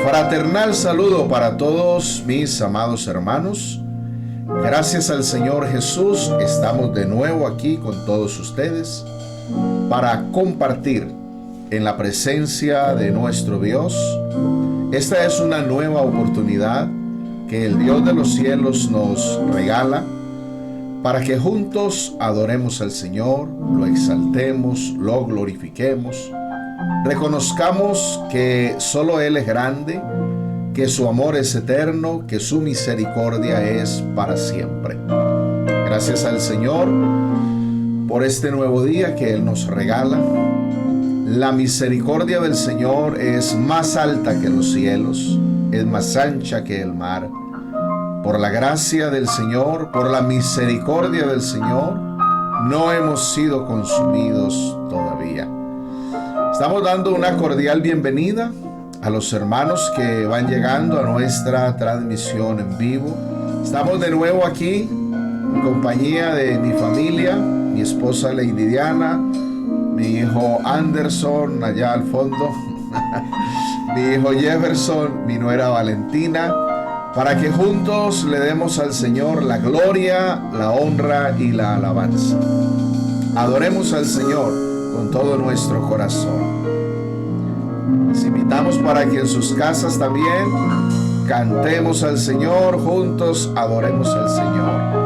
Fraternal saludo para todos mis amados hermanos. Gracias al Señor Jesús, estamos de nuevo aquí con todos ustedes para compartir en la presencia de nuestro Dios. Esta es una nueva oportunidad que el Dios de los cielos nos regala para que juntos adoremos al Señor, lo exaltemos, lo glorifiquemos, reconozcamos que solo Él es grande, que su amor es eterno, que su misericordia es para siempre. Gracias al Señor por este nuevo día que Él nos regala. La misericordia del Señor es más alta que los cielos, es más ancha que el mar. Por la gracia del Señor, por la misericordia del Señor, no hemos sido consumidos todavía. Estamos dando una cordial bienvenida a los hermanos que van llegando a nuestra transmisión en vivo. Estamos de nuevo aquí en compañía de mi familia, mi esposa Lady Diana, mi hijo Anderson allá al fondo, mi hijo Jefferson, mi nuera Valentina, para que juntos le demos al Señor la gloria, la honra y la alabanza. Adoremos al Señor con todo nuestro corazón. Les invitamos para que en sus casas también cantemos al Señor, juntos adoremos al Señor.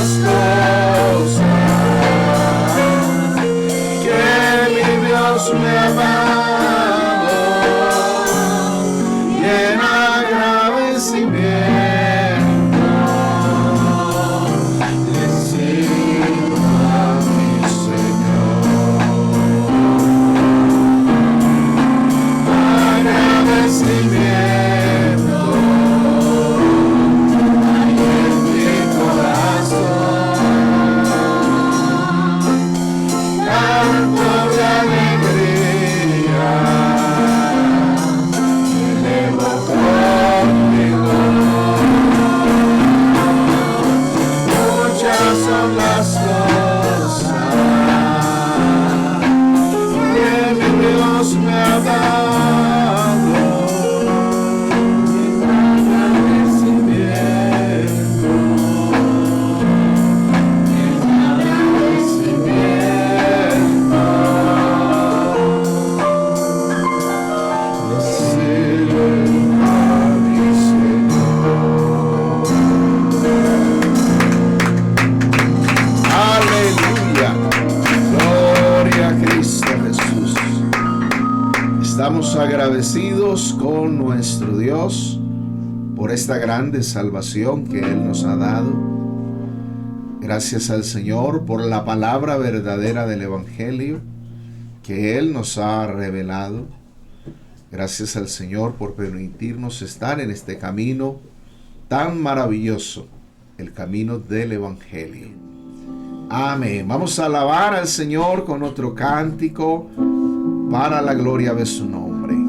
las cosas que mi Dios me ha dado, y en agradecimiento le sirvo a mi Señor. Agradecimiento hay en mi corazón, canto de alegría, elevo conmigo. Muchas son las cosas que mi Dios me ha dado. Estamos agradecidos con nuestro Dios por esta grande salvación que Él nos ha dado. Gracias al Señor por la palabra verdadera del Evangelio que Él nos ha revelado. Gracias al Señor por permitirnos estar en este camino tan maravilloso, el camino del Evangelio. Amén. Vamos a alabar al Señor con otro cántico para la gloria de su nombre. El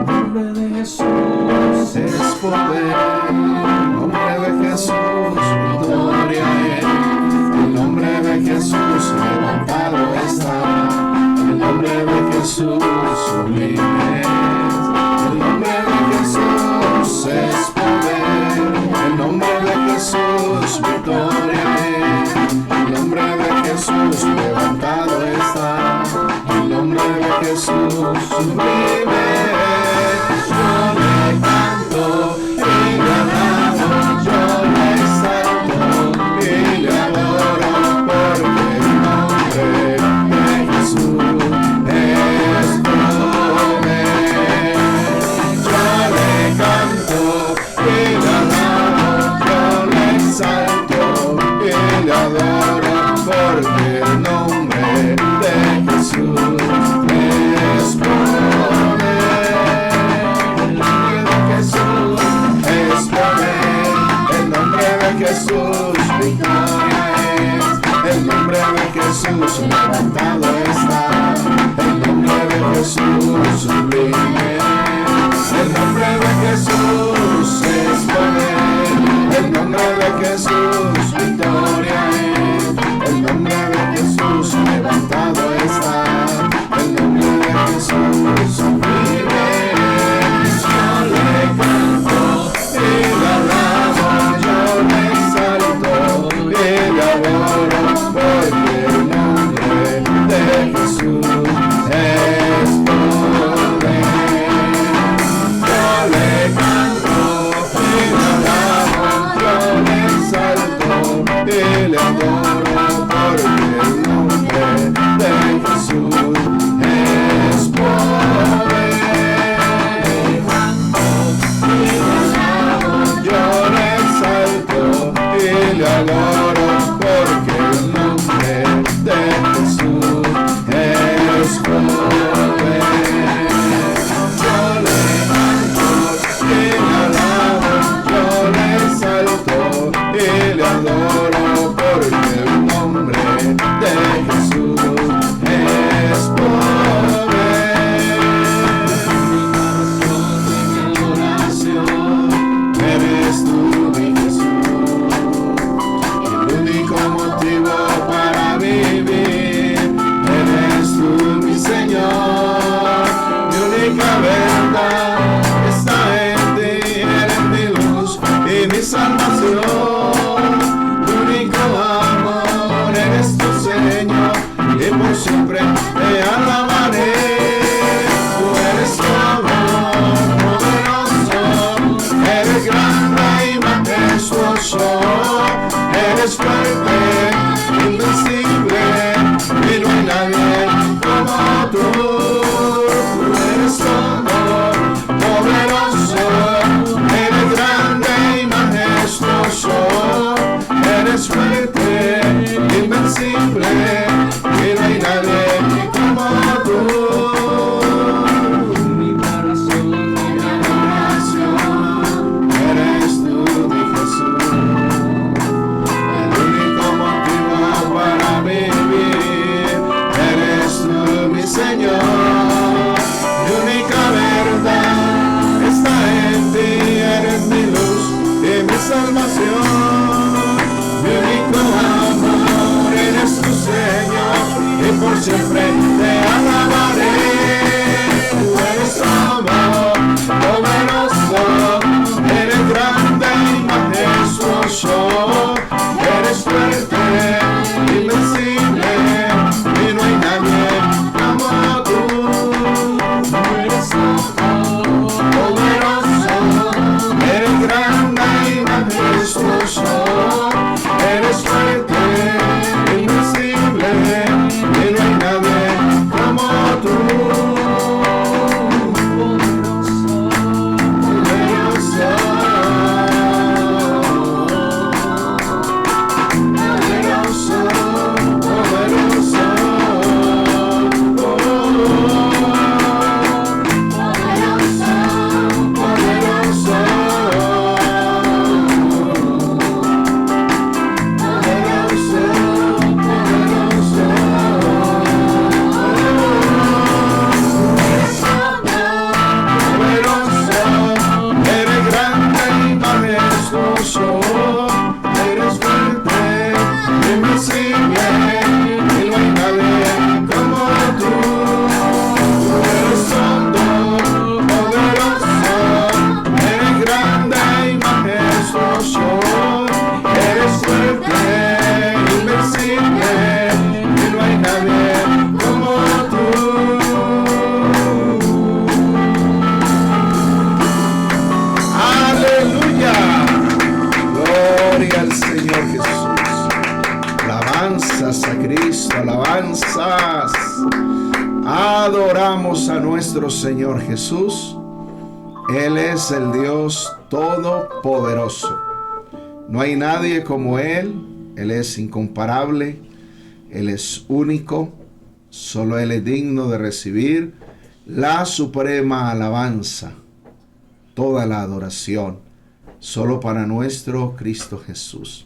nombre de Jesús es poder, el nombre de Jesús victoria es, el nombre de Jesús levantado está, el nombre de Jesús sublime es, el nombre de Jesús es poder, el nombre de Jesús victoria es, el nombre de Jesús levantado está, el nombre de Jesús sublime. Yo le canto y le alabo, yo le exalto y le adoro, porque el nombre de Jesús es poder. Yo le canto y le alabo, yo le exalto y le adoro, porque el nombre de Jesús es poder. alabanzas. Adoramos a nuestro Señor Jesús. Él es el Dios todopoderoso. No hay nadie como Él. Él es incomparable. Él es único. Solo Él es digno de recibir la suprema alabanza, toda la adoración, solo para nuestro Cristo Jesús.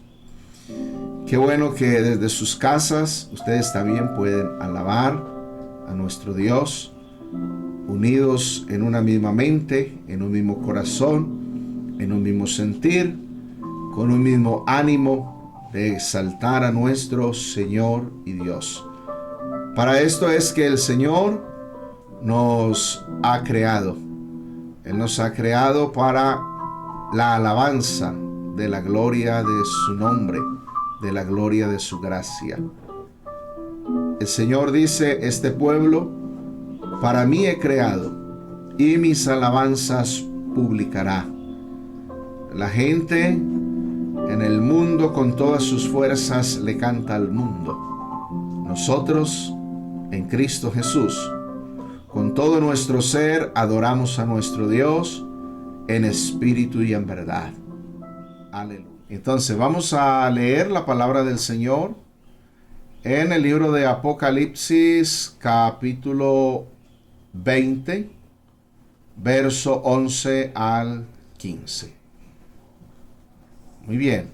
Qué bueno que desde sus casas ustedes también pueden alabar a nuestro Dios, unidos en una misma mente, en un mismo corazón, en un mismo sentir, con un mismo ánimo de exaltar a nuestro Señor y Dios. Para esto es que el Señor nos ha creado. Él nos ha creado para la alabanza de la gloria de su nombre, de la gloria de su gracia. El Señor dice, este pueblo para mí he creado y mis alabanzas publicará. La gente en el mundo con todas sus fuerzas le canta al mundo. Nosotros en Cristo Jesús, con todo nuestro ser, adoramos a nuestro Dios en espíritu y en verdad. Aleluya. Entonces vamos a leer la palabra del Señor en el libro de Apocalipsis, capítulo 20, verso 11 al 15. Muy bien.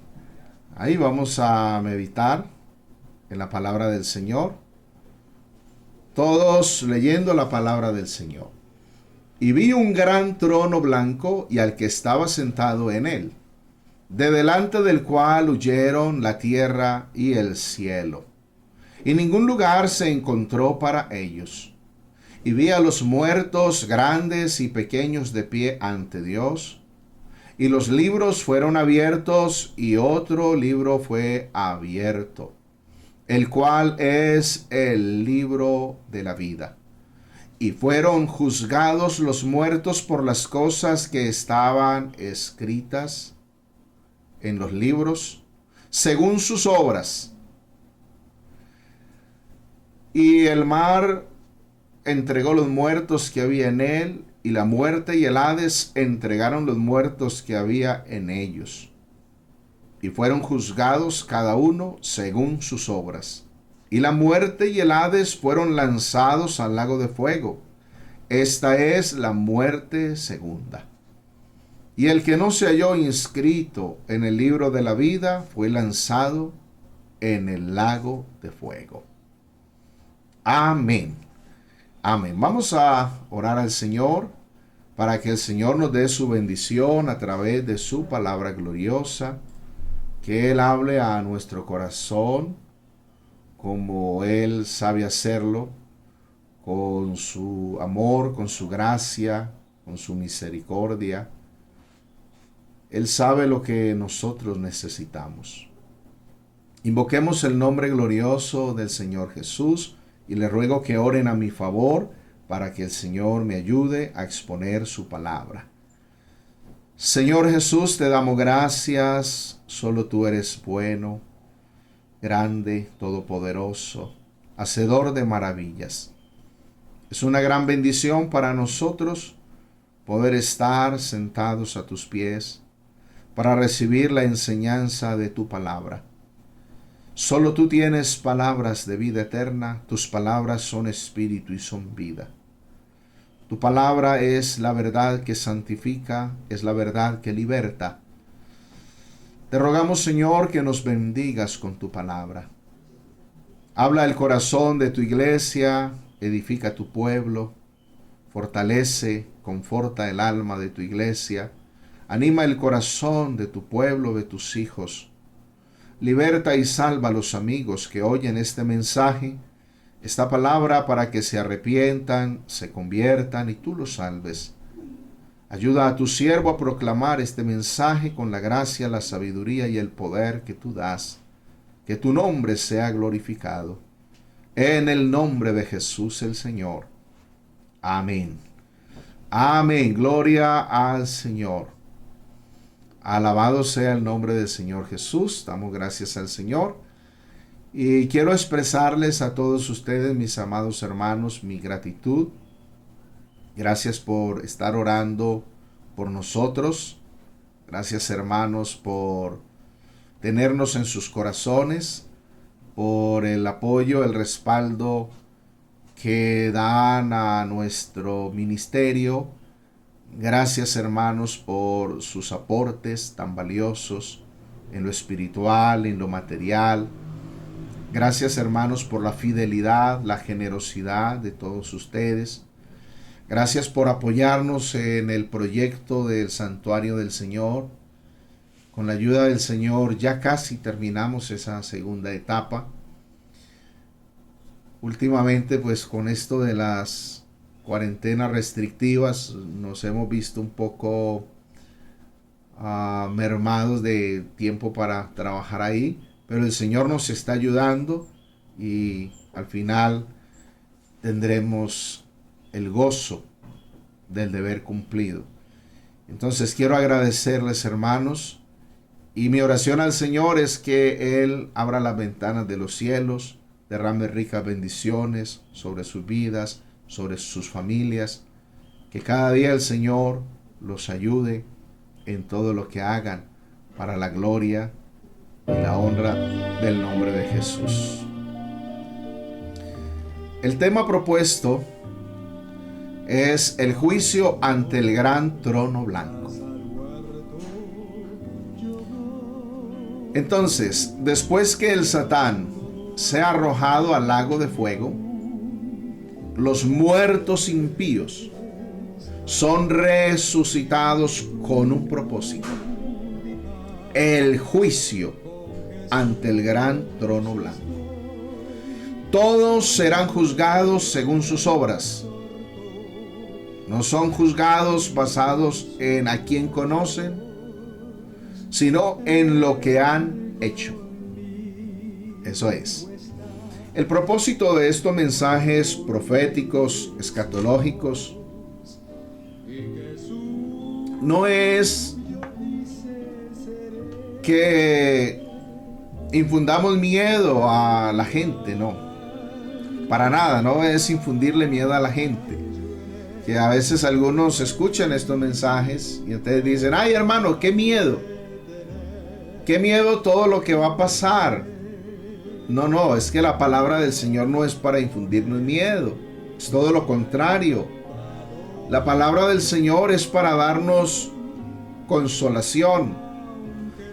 Ahí vamos a meditar en la palabra del Señor. Todos leyendo la palabra del Señor. Y vi un gran trono blanco y al que estaba sentado en él, de delante del cual huyeron la tierra y el cielo, y ningún lugar se encontró para ellos. Y vi a los muertos grandes y pequeños de pie ante Dios, y los libros fueron abiertos, y otro libro fue abierto, el cual es el libro de la vida. Y fueron juzgados los muertos por las cosas que estaban escritas en los libros, según sus obras. Y el mar entregó los muertos que había en él, y la muerte y el Hades entregaron los muertos que había en ellos. Y fueron juzgados cada uno según sus obras. Y la muerte y el Hades fueron lanzados al lago de fuego. Esta es la muerte segunda. Y el que no se halló inscrito en el libro de la vida fue lanzado en el lago de fuego. Amén. Amén. Vamos a orar al Señor para que el Señor nos dé su bendición a través de su palabra gloriosa. Que Él hable a nuestro corazón como Él sabe hacerlo, con su amor, con su gracia, con su misericordia. Él sabe lo que nosotros necesitamos. Invoquemos el nombre glorioso del Señor Jesús y le ruego que oren a mi favor para que el Señor me ayude a exponer su palabra. Señor Jesús, te damos gracias, solo tú eres bueno, grande, todopoderoso, hacedor de maravillas. Es una gran bendición para nosotros poder estar sentados a tus pies para recibir la enseñanza de tu palabra. Solo tú tienes palabras de vida eterna, tus palabras son espíritu y son vida. Tu palabra es la verdad que santifica, es la verdad que liberta. Te rogamos, Señor, que nos bendigas con tu palabra. Habla el corazón de tu iglesia, edifica tu pueblo, fortalece, conforta el alma de tu iglesia, anima el corazón de tu pueblo, de tus hijos. Liberta y salva a los amigos que oyen este mensaje, esta palabra, para que se arrepientan, se conviertan y tú los salves. Ayuda a tu siervo a proclamar este mensaje con la gracia, la sabiduría y el poder que tú das. Que tu nombre sea glorificado. En el nombre de Jesús el Señor. Amén. Amén. Gloria al Señor. Alabado sea el nombre del Señor Jesús. Damos gracias al Señor. Y quiero expresarles a todos ustedes, mis amados hermanos, mi gratitud. Gracias por estar orando por nosotros. Gracias, hermanos, por tenernos en sus corazones, por el apoyo, el respaldo que dan a nuestro ministerio. Gracias, hermanos, por sus aportes tan valiosos en lo espiritual, en lo material. Gracias, hermanos, por la fidelidad, la generosidad de todos ustedes. Gracias por apoyarnos en el proyecto del Santuario del Señor. Con la ayuda del Señor ya casi terminamos esa segunda etapa. Últimamente, pues con esto de las cuarentenas restrictivas, nos hemos visto un poco mermados de tiempo para trabajar ahí, pero el Señor nos está ayudando y al final tendremos el gozo del deber cumplido. Entonces quiero agradecerles, hermanos, y mi oración al Señor es que Él abra las ventanas de los cielos, derrame ricas bendiciones sobre sus vidas, sobre sus familias, que cada día el Señor los ayude en todo lo que hagan para la gloria y la honra del nombre de Jesús. El tema propuesto es el juicio ante el gran trono blanco. Entonces, después que el Satán sea arrojado al lago de fuego, los muertos impíos son resucitados con un propósito: el juicio ante el gran trono blanco. Todos serán juzgados según sus obras. No son juzgados basados en a quién conocen, sino en lo que han hecho. Eso es. El propósito de estos mensajes proféticos, escatológicos, no es que infundamos miedo a la gente, no. Para nada, no es infundirle miedo a la gente. Que a veces algunos escuchan estos mensajes y entonces dicen: ay, hermano, qué miedo. Qué miedo todo lo que va a pasar. No, es que la palabra del Señor no es para infundirnos miedo. Es todo lo contrario. La palabra del Señor es para darnos consolación,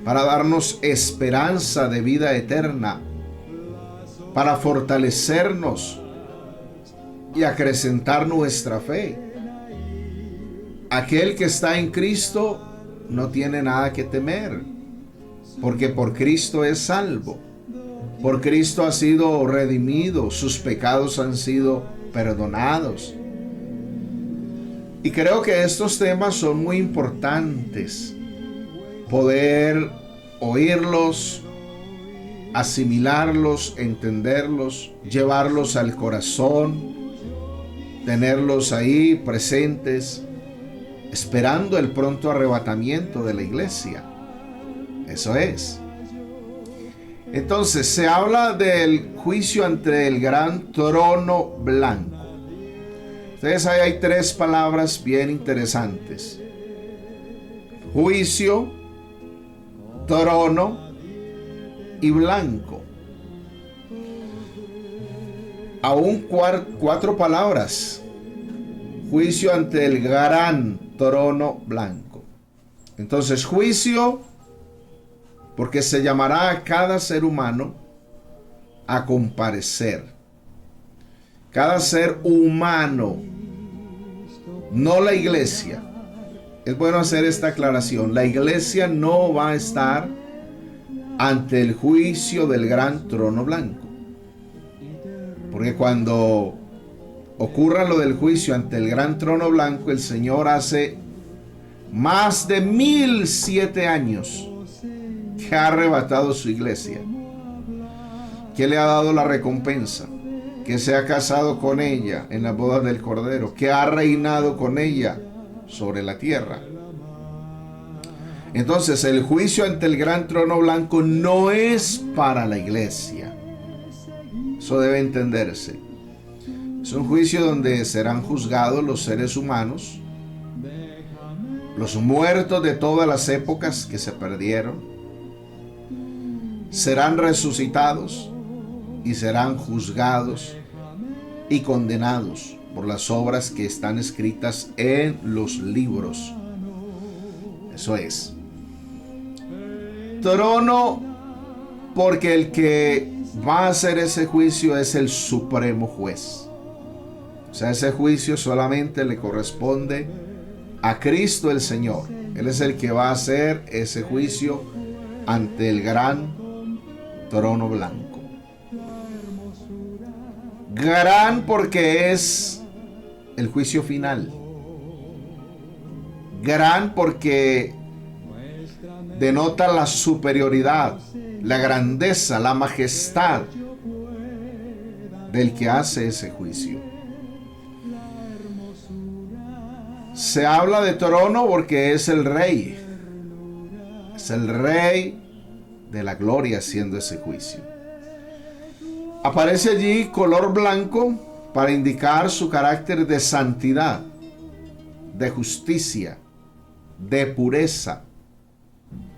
para darnos esperanza de vida eterna, para fortalecernos y acrecentar nuestra fe. Aquel que está en Cristo no tiene nada que temer, porque por Cristo es salvo. Por Cristo ha sido redimido, sus pecados han sido perdonados. Y creo que estos temas son muy importantes, poder oírlos, asimilarlos, entenderlos, llevarlos al corazón, tenerlos ahí presentes, esperando el pronto arrebatamiento de la iglesia. Eso es. Entonces se habla del juicio ante el gran trono blanco. Entonces ahí hay tres palabras bien interesantes: juicio, trono y blanco. Aún cuatro palabras: juicio ante el gran trono blanco. Entonces, juicio, porque se llamará a cada ser humano a comparecer. Cada ser humano, no la iglesia. Es bueno hacer esta aclaración. La iglesia no va a estar ante el juicio del gran trono blanco. Porque cuando ocurra lo del juicio ante el gran trono blanco, el Señor hace más de 1007 años que ha arrebatado su iglesia, que le ha dado la recompensa, que se ha casado con ella en las bodas del Cordero, que ha reinado con ella sobre la tierra. Entonces el juicio ante el gran trono blanco no es para la iglesia, Eso debe entenderse. Es un juicio donde serán juzgados los seres humanos, los muertos de todas las épocas que se perdieron, serán resucitados y serán juzgados y condenados por las obras que están escritas en los libros. Eso es. Trono, porque el que va a hacer ese juicio es el supremo juez. O sea, ese juicio solamente le corresponde a Cristo el Señor. Él es el que va a hacer ese juicio ante el gran trono blanco. Gran porque es el juicio final. Gran porque denota la superioridad, la grandeza, la majestad del que hace ese juicio. Se habla de trono porque es el rey. Es el rey de la gloria haciendo ese juicio. Aparece allí color blanco para indicar su carácter de santidad, de justicia, de pureza.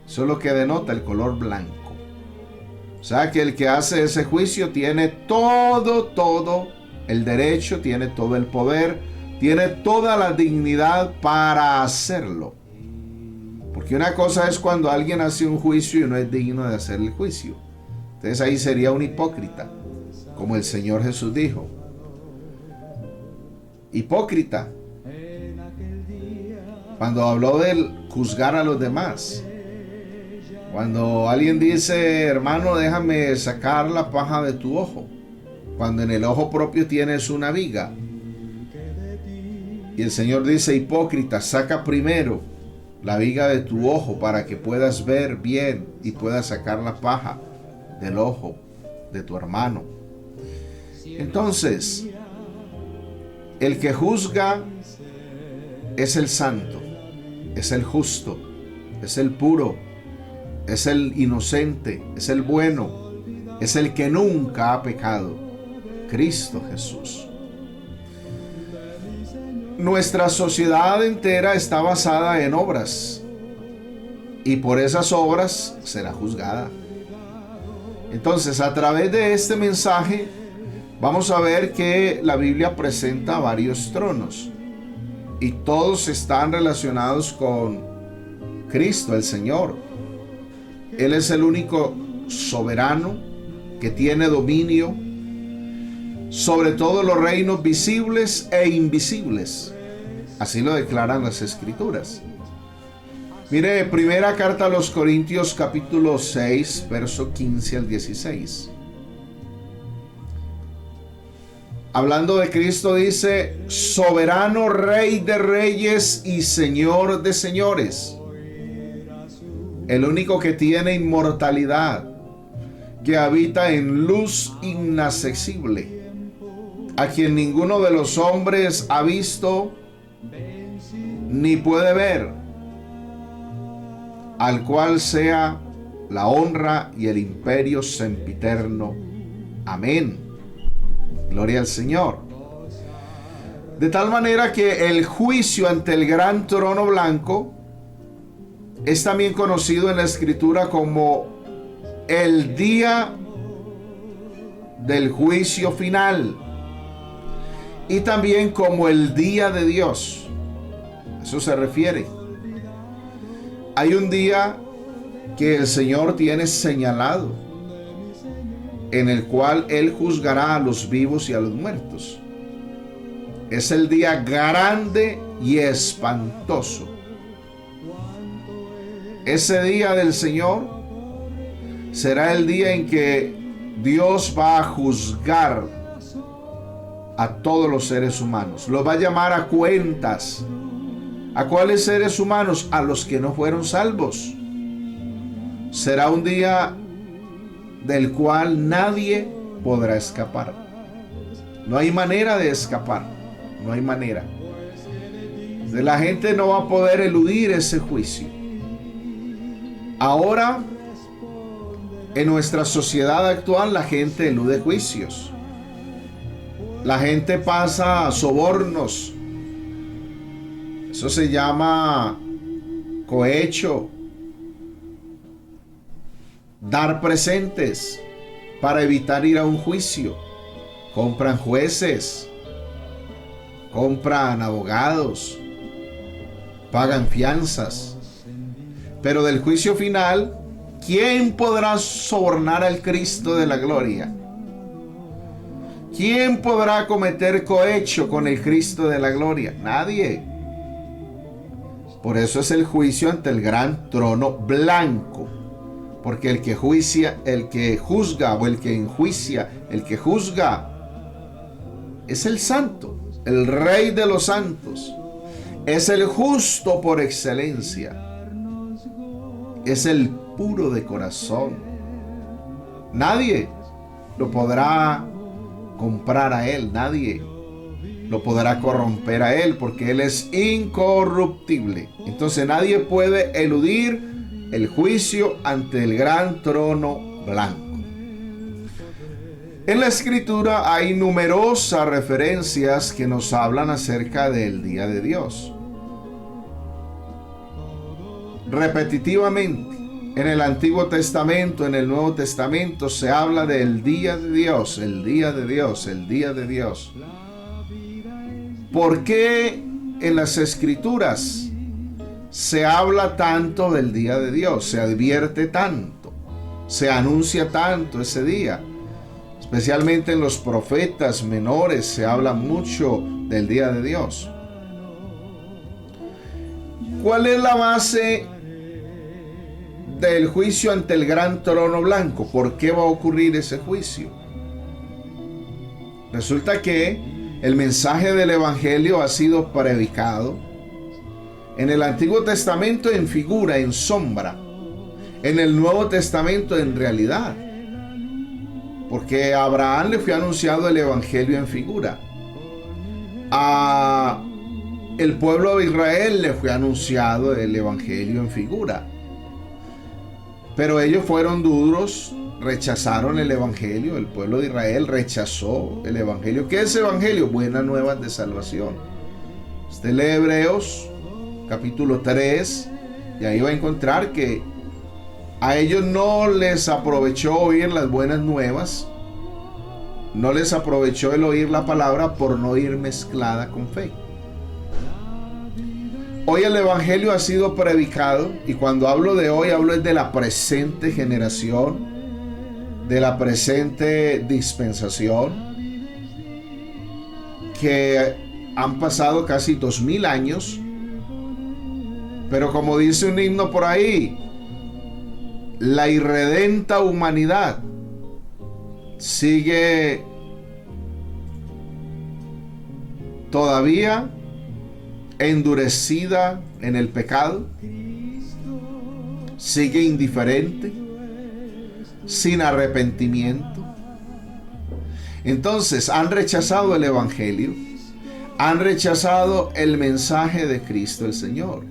Eso es lo que denota el color blanco. O sea que el que hace ese juicio tiene todo el derecho, tiene todo el poder, tiene toda la dignidad para hacerlo. Porque una cosa es cuando alguien hace un juicio y no es digno de hacer el juicio. Entonces ahí sería un hipócrita, como el Señor Jesús dijo. Hipócrita. Cuando habló de juzgar a los demás. Cuando alguien dice, hermano, déjame sacar la paja de tu ojo, cuando en el ojo propio tienes una viga. Y el Señor dice, hipócrita, saca primero la viga de tu ojo para que puedas ver bien y puedas sacar la paja del ojo de tu hermano. Entonces, el que juzga es el santo, es el justo, es el puro, es el inocente, es el bueno, es el que nunca ha pecado, Cristo Jesús. Nuestra sociedad entera está basada en obras y por esas obras será juzgada. Entonces, a través de este mensaje vamos a ver que la Biblia presenta varios tronos y todos están relacionados con Cristo, el Señor. Él es el único soberano que tiene dominio sobre todos los reinos visibles e invisibles. Así lo declaran las Escrituras. Mire, primera carta a los Corintios, capítulo 6, verso 15 al 16. Hablando de Cristo dice, soberano Rey de reyes y Señor de señores. El único que tiene inmortalidad, que habita en luz inaccesible, a quien ninguno de los hombres ha visto ni puede ver, al cual sea la honra y el imperio sempiterno. Amén. Gloria al Señor. De tal manera que el juicio ante el gran trono blanco es también conocido en la Escritura como el día del juicio final y también como el día de Dios. A eso se refiere. Hay un día que el Señor tiene señalado, en el cual Él juzgará a los vivos y a los muertos. Es el día grande y espantoso. Ese día del Señor será el día en que Dios va a juzgar a todos los seres humanos. Los va a llamar a cuentas. ¿A cuáles seres humanos? A los que no fueron salvos. Será un día del cual nadie podrá escapar. No hay manera de escapar. No hay manera. La gente no va a poder eludir ese juicio. Ahora, en nuestra sociedad actual, la gente elude juicios. La gente pasa sobornos. Eso se llama cohecho. Dar presentes para evitar ir a un juicio. Compran jueces, compran abogados, pagan fianzas. Pero del juicio final, ¿quién podrá sobornar al Cristo de la gloria? ¿Quién podrá cometer cohecho con el Cristo de la gloria? Nadie. Por eso es el juicio ante el gran trono blanco. Porque el que juzga o el que enjuicia, el que juzga, es el santo, el rey de los santos. Es el justo por excelencia. Es el puro de corazón. Nadie lo podrá comprar a él, nadie lo podrá corromper a él, porque él es incorruptible. Entonces nadie puede eludir el juicio ante el gran trono blanco. En la Escritura hay numerosas referencias que nos hablan acerca del día de Dios. Repetitivamente, en el Antiguo Testamento, en el Nuevo Testamento, se habla del día de Dios, el día de Dios, el día de Dios. ¿Por qué en las Escrituras se habla tanto del día de Dios? Se advierte tanto, se anuncia tanto ese día. Especialmente en los profetas menores se habla mucho del día de Dios. ¿Cuál es la base del juicio ante el gran trono blanco? ¿Por qué va a ocurrir ese juicio? Resulta que el mensaje del Evangelio ha sido predicado en el Antiguo Testamento en figura, en sombra. En el Nuevo Testamento en realidad. Porque a Abraham le fue anunciado el Evangelio en figura. A el pueblo de Israel le fue anunciado el Evangelio en figura. Pero ellos fueron duros, rechazaron el Evangelio. El pueblo de Israel rechazó el Evangelio. ¿Qué es Evangelio? Buenas nuevas de salvación. Usted lee Hebreos capítulo 3 y ahí va a encontrar que a ellos no les aprovechó oír las buenas nuevas, no les aprovechó el oír la palabra por no ir mezclada con fe. Hoy el Evangelio ha sido predicado, y cuando hablo de hoy, hablo de la presente generación, de la presente dispensación, que han pasado casi 2000 años, pero como dice un himno por ahí, la irredenta humanidad sigue todavía endurecida en el pecado, sigue indiferente, sin arrepentimiento. Entonces han rechazado el Evangelio, han rechazado el mensaje de Cristo el Señor.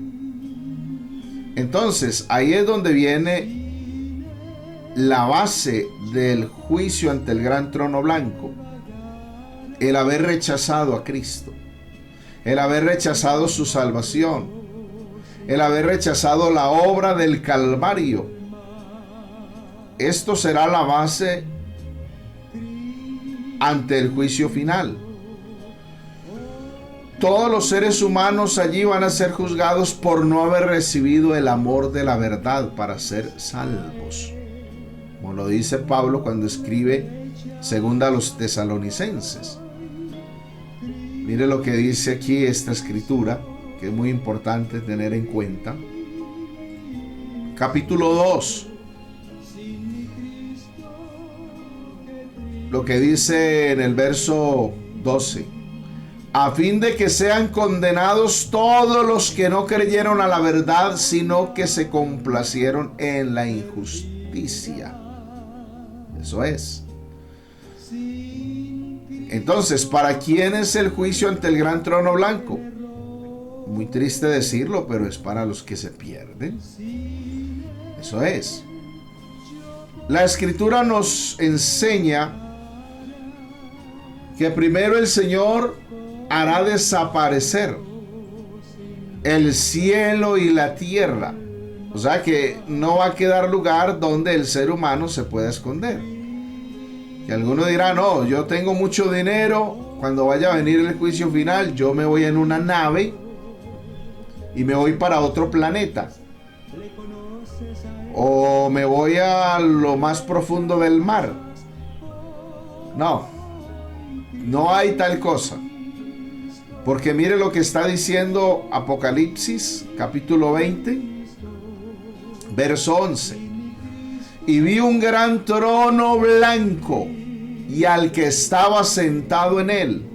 Entonces ahí es donde viene la base del juicio ante el gran trono blanco. El haber rechazado a Cristo, el haber rechazado su salvación, el haber rechazado la obra del Calvario. Esto será la base ante el juicio final. Todos los seres humanos allí van a ser juzgados por no haber recibido el amor de la verdad para ser salvos. Como lo dice Pablo cuando escribe segunda a los tesalonicenses. Mire lo que dice aquí esta escritura, que es muy importante tener en cuenta. Capítulo 2. Lo que dice en el verso 12. A fin de que sean condenados todos los que no creyeron a la verdad, sino que se complacieron en la injusticia. Eso es. Entonces, ¿para quién es el juicio ante el gran trono blanco? Muy triste decirlo, pero es para los que se pierden. Eso es. La Escritura nos enseña que primero el Señor hará desaparecer el cielo y la tierra. O sea que no va a quedar lugar donde el ser humano se pueda esconder. Y alguno dirá, no, yo tengo mucho dinero, cuando vaya a venir el juicio final, yo me voy en una nave y me voy para otro planeta. O me voy a lo más profundo del mar. No, no hay tal cosa. Porque mire lo que está diciendo Apocalipsis, capítulo 20, verso 11. Y vi un gran trono blanco y al que estaba sentado en él,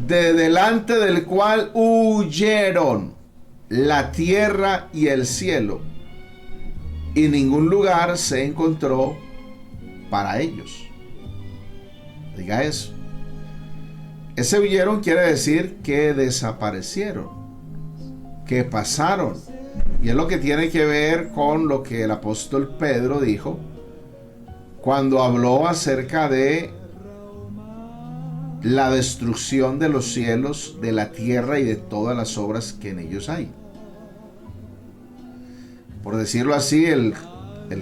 de delante del cual huyeron la tierra y el cielo, y ningún lugar se encontró para ellos. Diga eso. Ese huyeron quiere decir que desaparecieron, que pasaron. Y es lo que tiene que ver con lo que el apóstol Pedro dijo cuando habló acerca de la destrucción de los cielos, de la tierra y de todas las obras que en ellos hay. Por decirlo así, el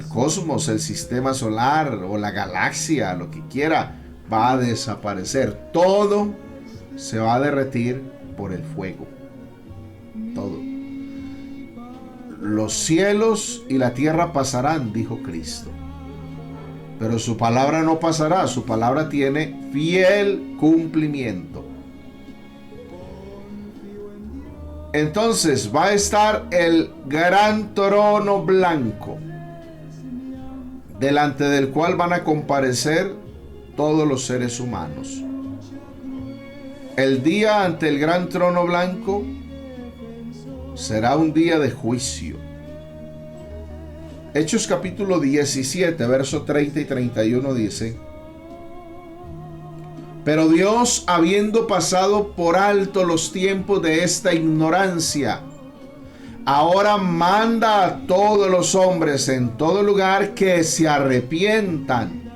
cosmos, el sistema solar o la galaxia, lo que quiera, va a desaparecer. Todo se va a derretir por el fuego. Todo. Los cielos y la tierra pasarán, dijo Cristo. Pero su palabra no pasará. Su palabra tiene fiel cumplimiento. Entonces va a estar el gran trono blanco, delante del cual van a comparecer todos los seres humanos. El día ante el gran trono blanco será un día de juicio. Hechos capítulo 17, versos 30 y 31 dice: pero Dios, habiendo pasado por alto los tiempos de esta ignorancia, ahora manda a todos los hombres en todo lugar que se arrepientan,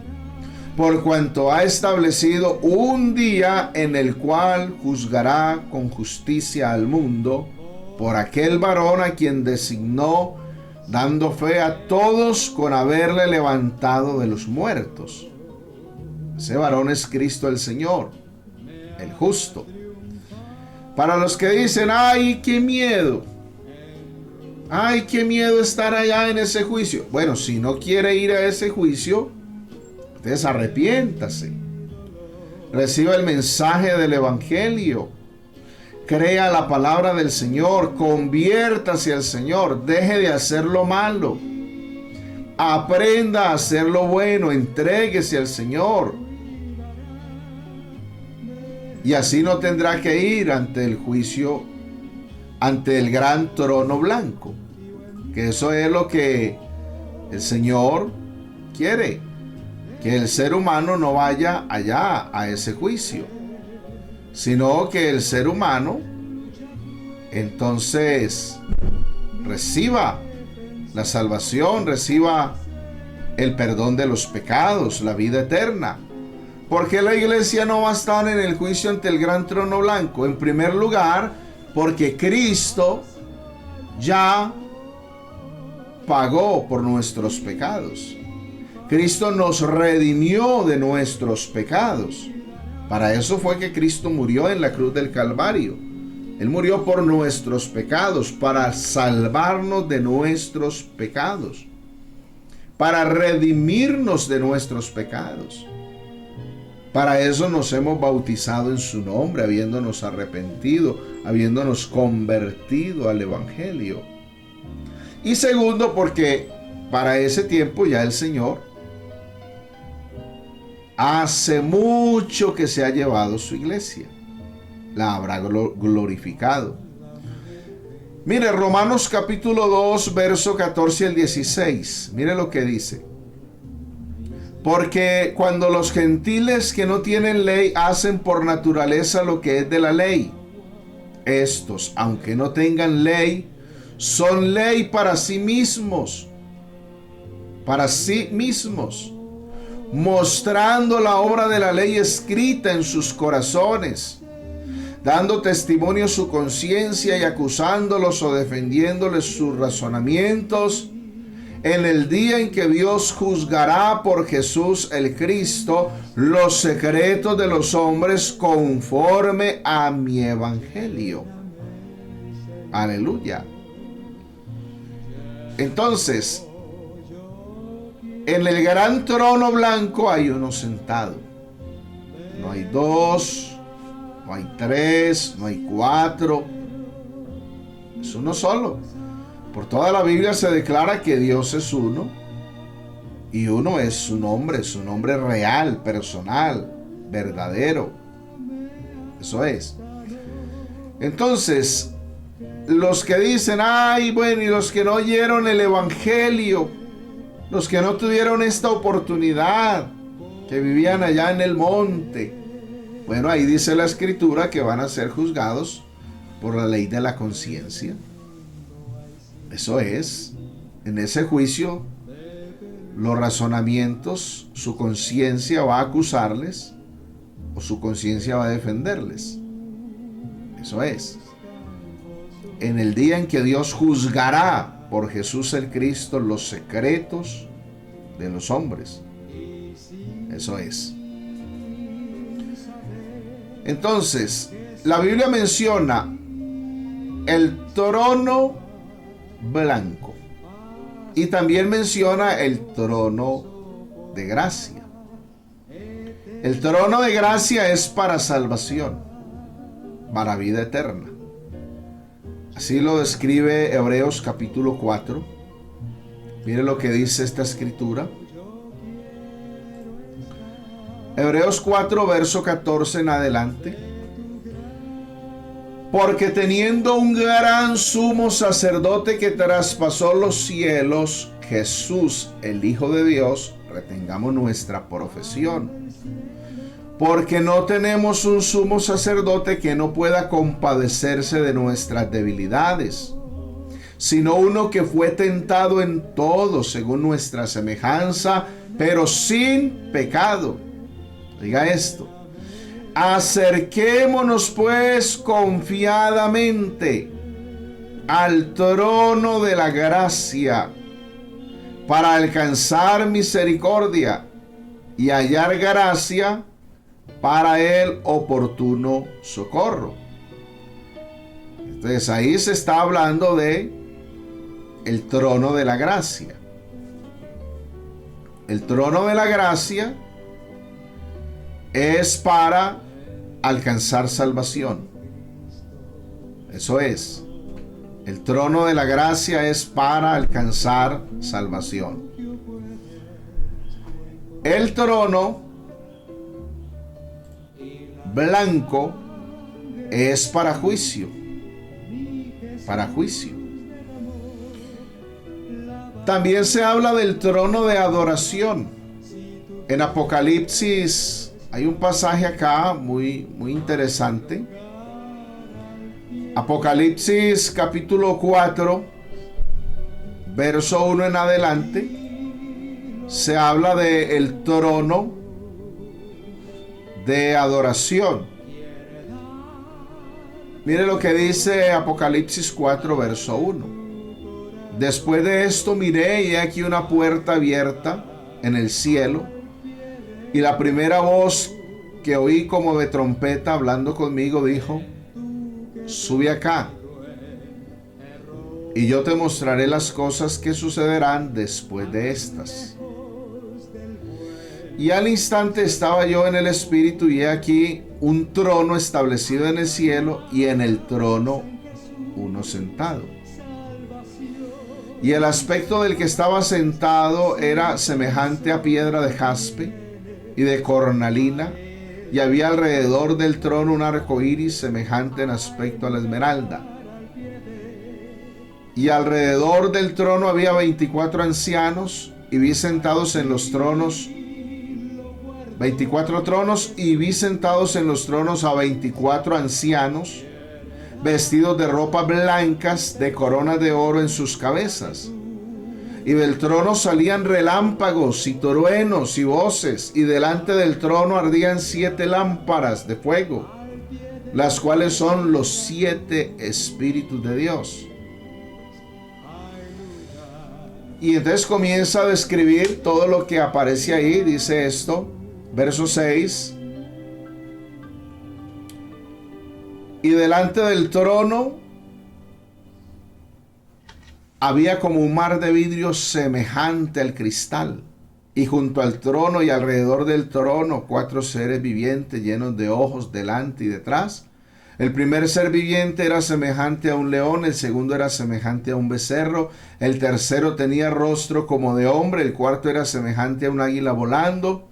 por cuanto ha establecido un día en el cual juzgará con justicia al mundo por aquel varón a quien designó, dando fe a todos con haberle levantado de los muertos. Ese varón es Cristo el Señor, el justo. Para los que dicen, ay, qué miedo estar allá en ese juicio. Bueno, si no quiere ir a ese juicio, entonces arrepiéntase, reciba el mensaje del Evangelio, crea la palabra del Señor, conviértase al Señor, deje de hacer lo malo, aprenda a hacer lo bueno, entréguese al Señor. Y así no tendrá que ir ante el juicio, ante el gran trono blanco. Que eso es lo que el Señor quiere. Que el ser humano no vaya allá a ese juicio, sino que el ser humano entonces reciba la salvación, reciba el perdón de los pecados, la vida eterna. ¿Por qué la iglesia no va a estar en el juicio ante el gran trono blanco? En primer lugar, porque Cristo ya pagó por nuestros pecados. Cristo nos redimió de nuestros pecados. Para eso fue que Cristo murió en la cruz del Calvario. Él murió por nuestros pecados, para salvarnos de nuestros pecados, para redimirnos de nuestros pecados. Para eso nos hemos bautizado en su nombre, habiéndonos arrepentido, habiéndonos convertido al Evangelio. Y segundo, porque para ese tiempo ya el Señor hace mucho que se ha llevado su iglesia. La habrá glorificado. Mire, Romanos capítulo 2, verso 14 al 16. Mire lo que dice. Porque cuando los gentiles que no tienen ley hacen por naturaleza lo que es de la ley, estos, aunque no tengan ley, son ley para sí mismos. Para sí mismos. mostrando la obra de la ley escrita en sus corazones, dando testimonio a su conciencia y acusándolos o defendiéndoles sus razonamientos, en el día en que Dios juzgará por Jesús el Cristo los secretos de los hombres conforme a mi evangelio. Aleluya. Entonces, en el gran trono blanco hay uno sentado. No hay dos, no hay tres, no hay cuatro. Es uno solo. Por toda la Biblia se declara que Dios es uno. Y uno es su nombre real, personal, verdadero. Eso es. Entonces, los que dicen, ay, bueno, y los que no oyeron el evangelio, los que no tuvieron esta oportunidad, que vivían allá en el monte, bueno, ahí dice la escritura que van a ser juzgados por la ley de la conciencia. Eso es, en ese juicio, los razonamientos, su conciencia va a acusarles o su conciencia va a defenderles. Eso es. En el día en que Dios juzgará por Jesús el Cristo los secretos de los hombres. Eso es. Entonces, la Biblia menciona el trono blanco y también menciona el trono de gracia. El trono de gracia es para salvación, para vida eterna. Así lo describe Hebreos capítulo 4. Mire lo que dice esta escritura. Hebreos 4, verso 14 en adelante. Porque teniendo un gran sumo sacerdote que traspasó los cielos, Jesús, el Hijo de Dios, retengamos nuestra profesión. Porque no tenemos un sumo sacerdote que no pueda compadecerse de nuestras debilidades, sino uno que fue tentado en todo según nuestra semejanza, pero sin pecado. Diga esto. Acerquémonos pues confiadamente al trono de la gracia para alcanzar misericordia y hallar gracia para el oportuno socorro. Entonces ahí se está hablando de el trono de la gracia. El trono de la gracia es para alcanzar salvación. Eso es. El trono de la gracia es para alcanzar salvación. El trono blanco es para juicio. Para juicio. También se habla del trono de adoración. En Apocalipsis hay un pasaje acá muy interesante. Apocalipsis capítulo 4, verso 1 en adelante. Se habla del trono de adoración. Mire lo que dice Apocalipsis 4, verso 1. Después de esto miré y he aquí una puerta abierta en el cielo. Y la primera voz que oí como de trompeta hablando conmigo dijo: sube acá, y yo te mostraré las cosas que sucederán después de estas. Y al instante estaba yo en el Espíritu, y he aquí un trono establecido en el cielo, y en el trono uno sentado. Y el aspecto del que estaba sentado era semejante a piedra de jaspe y de cornalina, y había alrededor del trono un arco iris semejante en aspecto a la esmeralda. Y alrededor del trono había 24 ancianos, y vi sentados en los tronos 24 tronos, y vi sentados en los tronos a 24 ancianos, vestidos de ropas blancas, de coronas de oro en sus cabezas. Y del trono salían relámpagos y truenos y voces, y delante del trono ardían 7 lámparas de fuego, las cuales son los 7 espíritus de Dios. Y entonces comienza a describir todo lo que aparece ahí. Dice esto, verso 6. Y delante del trono había como un mar de vidrio semejante al cristal. Y junto al trono y alrededor del trono 4 seres vivientes llenos de ojos delante y detrás. El primer ser viviente era semejante a un león, el segundo era semejante a un becerro, el tercero tenía rostro como de hombre, el cuarto era semejante a un águila volando.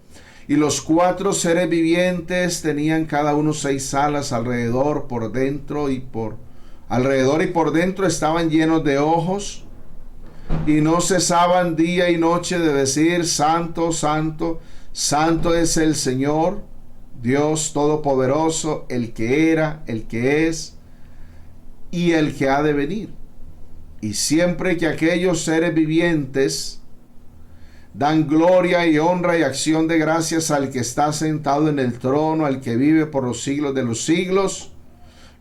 Y los 4 seres vivientes tenían cada uno 6 alas alrededor, por dentro y por dentro estaban llenos de ojos, y no cesaban día y noche de decir: Santo, santo, santo es el Señor, Dios Todopoderoso, el que era, el que es y el que ha de venir. Y siempre que aquellos seres vivientes dan gloria y honra y acción de gracias al que está sentado en el trono, al que vive por los siglos de los siglos,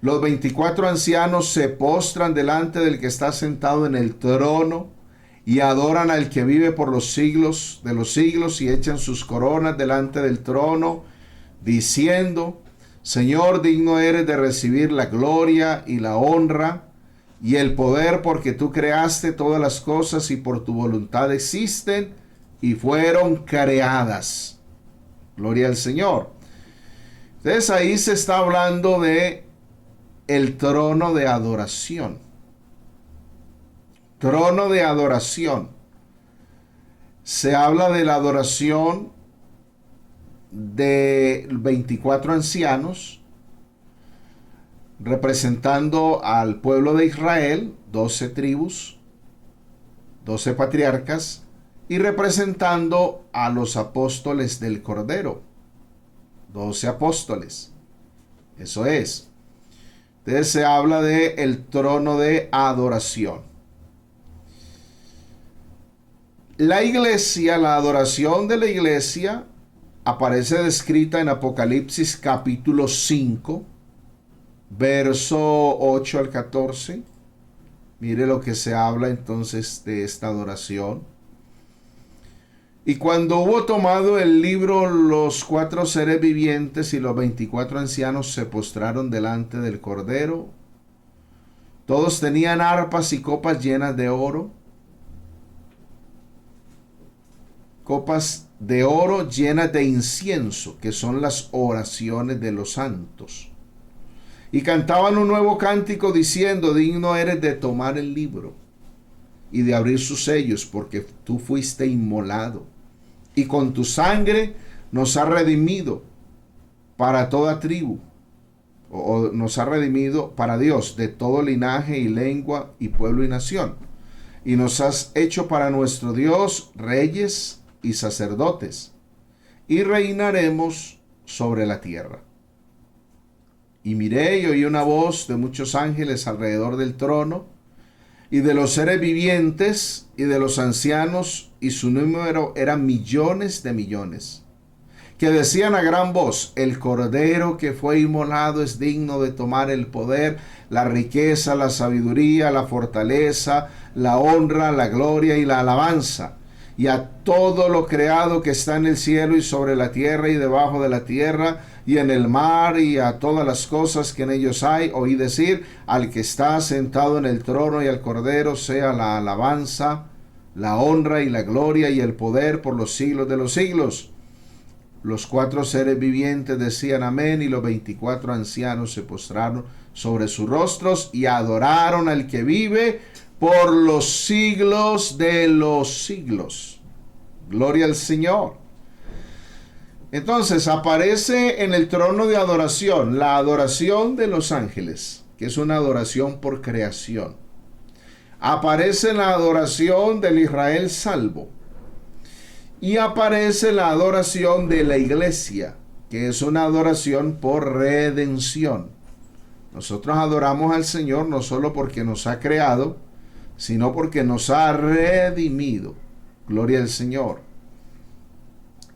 los 24 ancianos se postran delante del que está sentado en el trono y adoran al que vive por los siglos de los siglos, y echan sus coronas delante del trono, diciendo: Señor, digno eres de recibir la gloria y la honra y el poder, porque tú creaste todas las cosas y por tu voluntad existen y fueron creadas. Gloria al Señor. Entonces ahí se está hablando de el trono de adoración. Trono de adoración. Se habla de la adoración de 24 ancianos representando al pueblo de Israel, 12 tribus, 12 patriarcas, y representando a los apóstoles del Cordero, 12 apóstoles. Eso es. Entonces se habla de el trono de adoración. La iglesia, la adoración de la iglesia aparece descrita en Apocalipsis capítulo 5, verso 8 al 14. Mire lo que se habla entonces de esta adoración. Y cuando hubo tomado el libro, los 4 seres vivientes y los 24 ancianos se postraron delante del Cordero. Todos tenían arpas y copas llenas de oro. Copas de oro llenas de incienso, que son las oraciones de los santos. Y cantaban un nuevo cántico diciendo: digno eres de tomar el libro y de abrir sus sellos, porque tú fuiste inmolado, y con tu sangre nos ha redimido para toda tribu, o nos ha redimido para Dios de todo linaje y lengua y pueblo y nación. Y nos has hecho para nuestro Dios reyes y sacerdotes, y reinaremos sobre la tierra. Y miré y oí una voz de muchos ángeles alrededor del trono, y de los seres vivientes, y de los ancianos, y su número era millones de millones, que decían a gran voz: el Cordero que fue inmolado es digno de tomar el poder, la riqueza, la sabiduría, la fortaleza, la honra, la gloria y la alabanza. Y a todo lo creado que está en el cielo y sobre la tierra y debajo de la tierra y en el mar, y a todas las cosas que en ellos hay, oí decir: al que está sentado en el trono y al Cordero sea la alabanza, la honra y la gloria y el poder por los siglos de los siglos. Los 4 seres vivientes decían amén, y los 24 ancianos se postraron sobre sus rostros y adoraron al que vive por los siglos de los siglos. Gloria al Señor. Entonces aparece en el trono de adoración la adoración de los ángeles, que es una adoración por creación. Aparece la adoración del Israel salvo. Y aparece la adoración de la iglesia, que es una adoración por redención. Nosotros adoramos al Señor no solo porque nos ha creado, sino porque nos ha redimido. Gloria al Señor.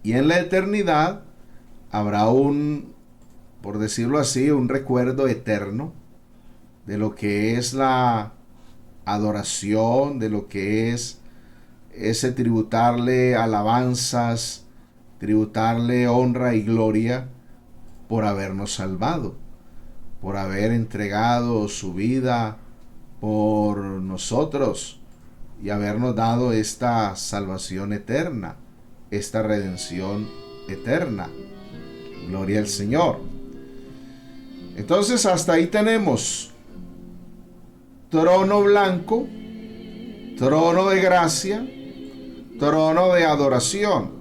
Y en la eternidad habrá por decirlo así, un recuerdo eterno de lo que es la adoración, de lo que es ese tributarle alabanzas, tributarle honra y gloria por habernos salvado, por haber entregado su vida por nosotros y habernos dado esta salvación eterna, esta redención eterna. Gloria al Señor. Entonces hasta ahí tenemos trono blanco, trono de gracia, trono de adoración.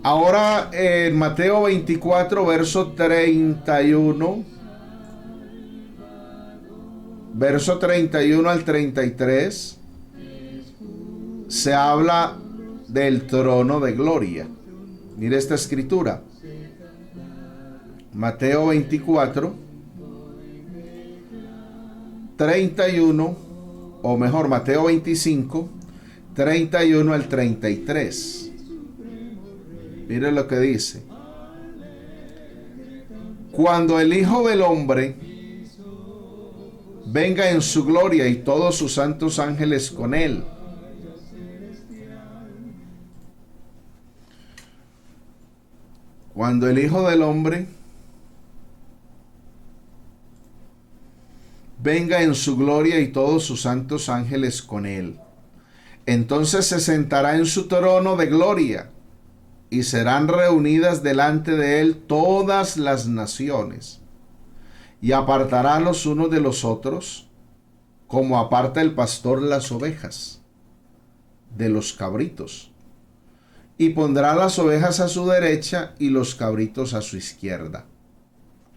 Ahora en Mateo 24, verso 31, verso 31 al 33, se habla del trono de gloria. Mire esta escritura. Mateo 24, 31, o mejor, Mateo 25, 31 al 33. Mire lo que dice. Cuando el Hijo del Hombre venga en su gloria y todos sus santos ángeles con él, cuando el Hijo del Hombre venga en su gloria y todos sus santos ángeles con él, entonces se sentará en su trono de gloria y serán reunidas delante de él todas las naciones, y apartará los unos de los otros, como aparta el pastor las ovejas de los cabritos, y pondrá las ovejas a su derecha y los cabritos a su izquierda.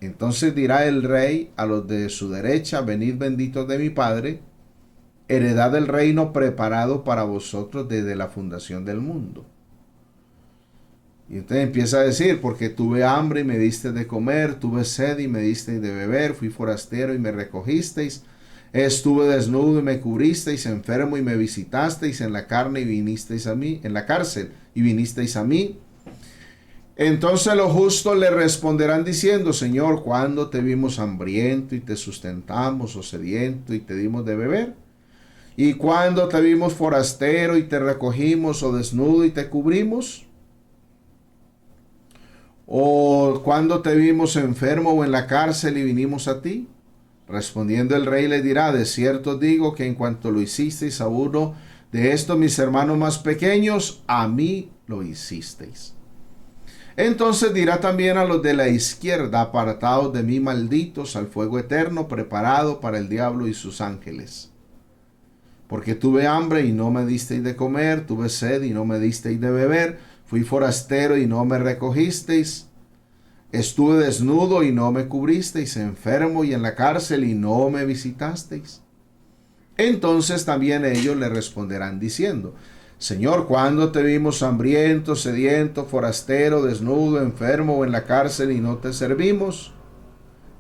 Entonces dirá el rey a los de su derecha: venid benditos de mi Padre, heredad del reino preparado para vosotros desde la fundación del mundo. Y entonces empieza a decir: porque tuve hambre y me diste de comer, tuve sed y me diste de beber, fui forastero y me recogisteis, estuve desnudo y me cubristeis, enfermo y me visitasteis, en la carne y vinisteis a mí, en la cárcel y vinisteis a mí. Entonces los justos le responderán diciendo: Señor, ¿cuándo te vimos hambriento y te sustentamos, o sediento y te dimos de beber? ¿Y cuándo te vimos forastero y te recogimos, o desnudo y te cubrimos? ¿O cuándo te vimos enfermo o en la cárcel y vinimos a ti? Respondiendo el rey le dirá: de cierto digo que en cuanto lo hicisteis a uno de estos mis hermanos más pequeños, a mí lo hicisteis. Entonces dirá también a los de la izquierda: apartados de mí, malditos, al fuego eterno preparado para el diablo y sus ángeles. Porque tuve hambre y no me disteis de comer, tuve sed y no me disteis de beber, fui forastero y no me recogisteis, estuve desnudo y no me cubristeis, enfermo y en la cárcel y no me visitasteis. Entonces también ellos le responderán diciendo: Señor, ¿cuándo te vimos hambriento, sediento, forastero, desnudo, enfermo o en la cárcel y no te servimos?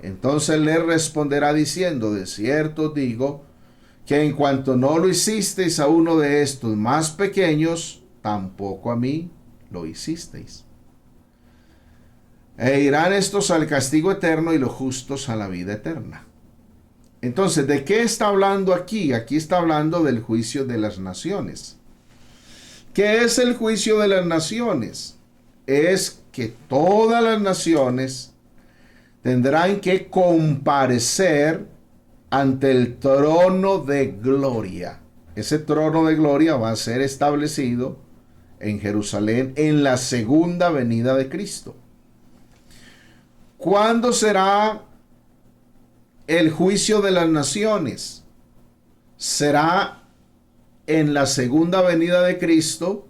Entonces le responderá diciendo: de cierto digo que en cuanto no lo hicisteis a uno de estos más pequeños, tampoco a mí lo hicisteis. E irán estos al castigo eterno y los justos a la vida eterna. Entonces, ¿de qué está hablando aquí? Aquí está hablando del juicio de las naciones. ¿Qué es el juicio de las naciones? Es que todas las naciones tendrán que comparecer ante el trono de gloria. Ese trono de gloria va a ser establecido en Jerusalén en la segunda venida de Cristo. ¿Cuándo será el juicio de las naciones? Será en la segunda venida de Cristo,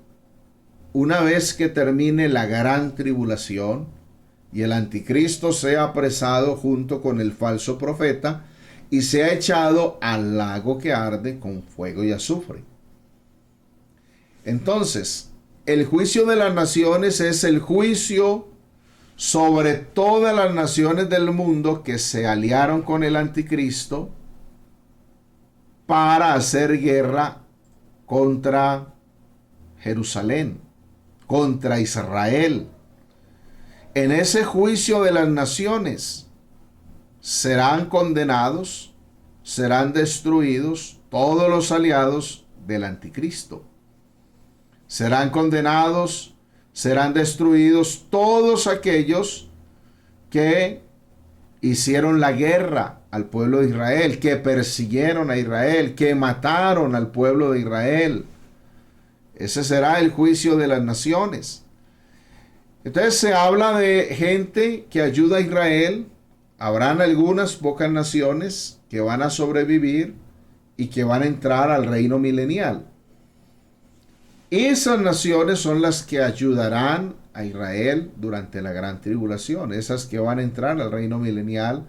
una vez que termine la gran tribulación y el anticristo sea apresado junto con el falso profeta y sea echado al lago que arde con fuego y azufre. Entonces, el juicio de las naciones es el juicio sobre todas las naciones del mundo que se aliaron con el anticristo, para hacer guerra contra Jerusalén, contra Israel. En ese juicio de las naciones serán condenados, serán destruidos todos los aliados del anticristo. Serán condenados, serán destruidos todos aquellos que hicieron la guerra al pueblo de Israel, que persiguieron a Israel, que mataron al pueblo de Israel. Ese será el juicio de las naciones. Entonces se habla de gente que ayuda a Israel. Habrán algunas pocas naciones que van a sobrevivir y que van a entrar al reino milenial. Esas naciones son las que ayudarán a Israel durante la gran tribulación. Esas que van a entrar al reino milenial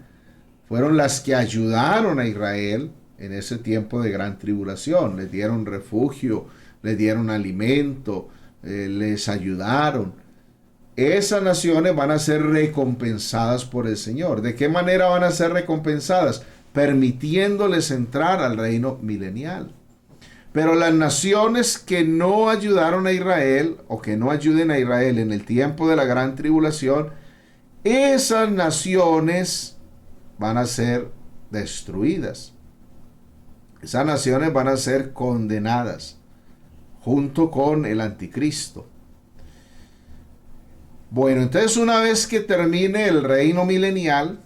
fueron las que ayudaron a Israel en ese tiempo de gran tribulación. Les dieron refugio, les dieron alimento, les ayudaron. Esas naciones van a ser recompensadas por el Señor. ¿De qué manera van a ser recompensadas? Permitiéndoles entrar al reino milenial. Pero las naciones que no ayudaron a Israel o que no ayuden a Israel en el tiempo de la gran tribulación, esas naciones van a ser destruidas. Esas naciones van a ser condenadas junto con el anticristo. Bueno, entonces una vez que termine el reino milenial,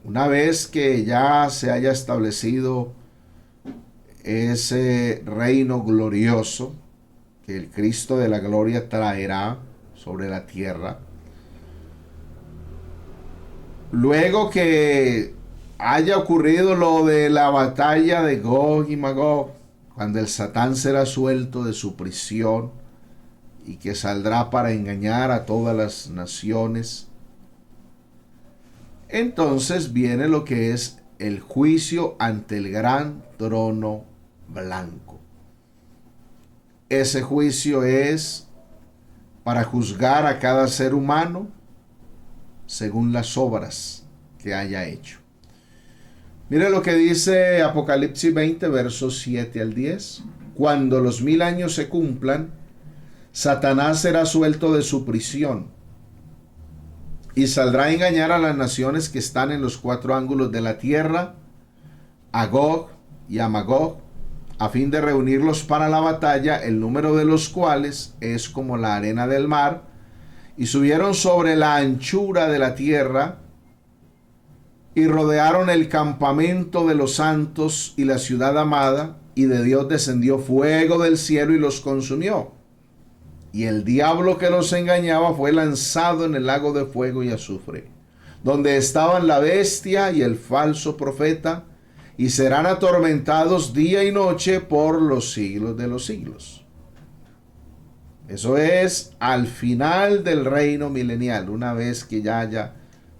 una vez que ya se haya establecido ese reino glorioso que el Cristo de la gloria traerá sobre la tierra, luego que haya ocurrido lo de la batalla de Gog y Magog, cuando el Satán será suelto de su prisión y que saldrá para engañar a todas las naciones, entonces viene lo que es el juicio ante el gran trono blanco. Ese juicio es para juzgar a cada ser humano según las obras que haya hecho. Mire lo que dice Apocalipsis 20, versos 7 al 10. Cuando los 1000 años se cumplan, Satanás será suelto de su prisión y saldrá a engañar a las naciones que están en los 4 ángulos de la tierra, a Gog y a Magog, a fin de reunirlos para la batalla, el número de los cuales es como la arena del mar, y subieron sobre la anchura de la tierra, y rodearon el campamento de los santos y la ciudad amada, y de Dios descendió fuego del cielo y los consumió. Y el diablo que los engañaba fue lanzado en el lago de fuego y azufre, donde estaban la bestia y el falso profeta, y serán atormentados día y noche por los siglos de los siglos. Eso es al final del reino milenial. Una vez que ya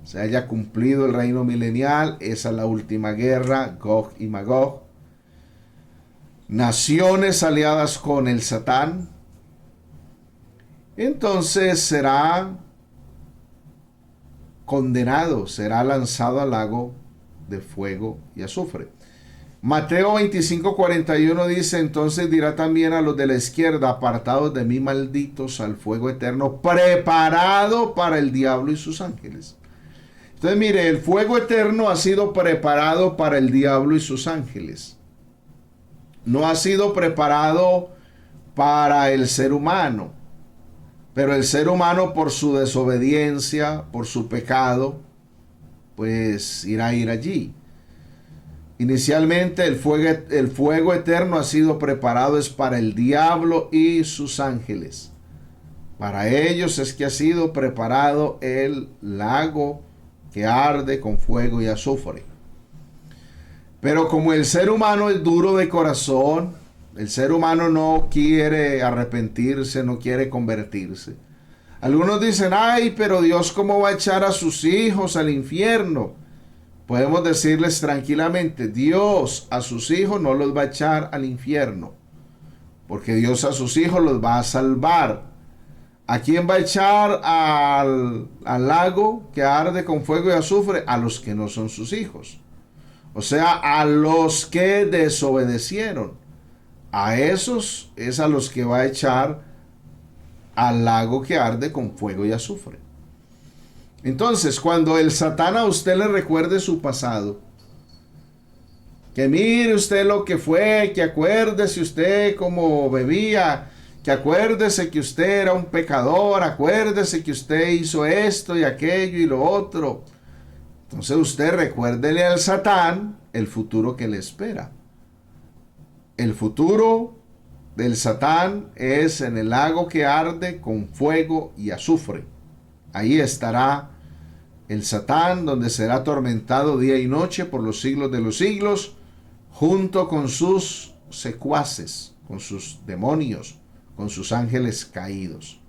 se haya cumplido el reino milenial, esa es la última guerra, Gog y Magog. Naciones aliadas con el Satán. Entonces será condenado, será lanzado al lago de fuego y azufre. Mateo 25:41 dice: entonces dirá también a los de la izquierda, apartados de mí, malditos, al fuego eterno preparado para el diablo y sus ángeles. Entonces mire, el fuego eterno ha sido preparado para el diablo y sus ángeles. No ha sido preparado para el ser humano. Pero el ser humano, por su desobediencia, por su pecado, pues irá a ir allí. Inicialmente el fuego eterno ha sido preparado es para el diablo y sus ángeles. Para ellos es que ha sido preparado el lago que arde con fuego y azufre. Pero como el ser humano es duro de corazón, el ser humano no quiere arrepentirse, no quiere convertirse. Algunos dicen: ay, pero Dios, ¿cómo va a echar a sus hijos al infierno? Podemos decirles tranquilamente: Dios a sus hijos no los va a echar al infierno, porque Dios a sus hijos los va a salvar. ¿A quién va a echar al lago que arde con fuego y azufre? A los que no son sus hijos. O sea, a los que desobedecieron. A esos es a los que va a echar al lago que arde con fuego y azufre. Entonces, cuando el Satán a usted le recuerde su pasado, que mire usted lo que fue, que acuérdese usted cómo bebía, que acuérdese que usted era un pecador, acuérdese que usted hizo esto y aquello y lo otro. Entonces usted recuérdele al Satán el futuro que le espera. El futuro del Satán es en el lago que arde con fuego y azufre. Ahí estará el Satán, donde será atormentado día y noche por los siglos de los siglos, junto con sus secuaces, con sus demonios, con sus ángeles caídos.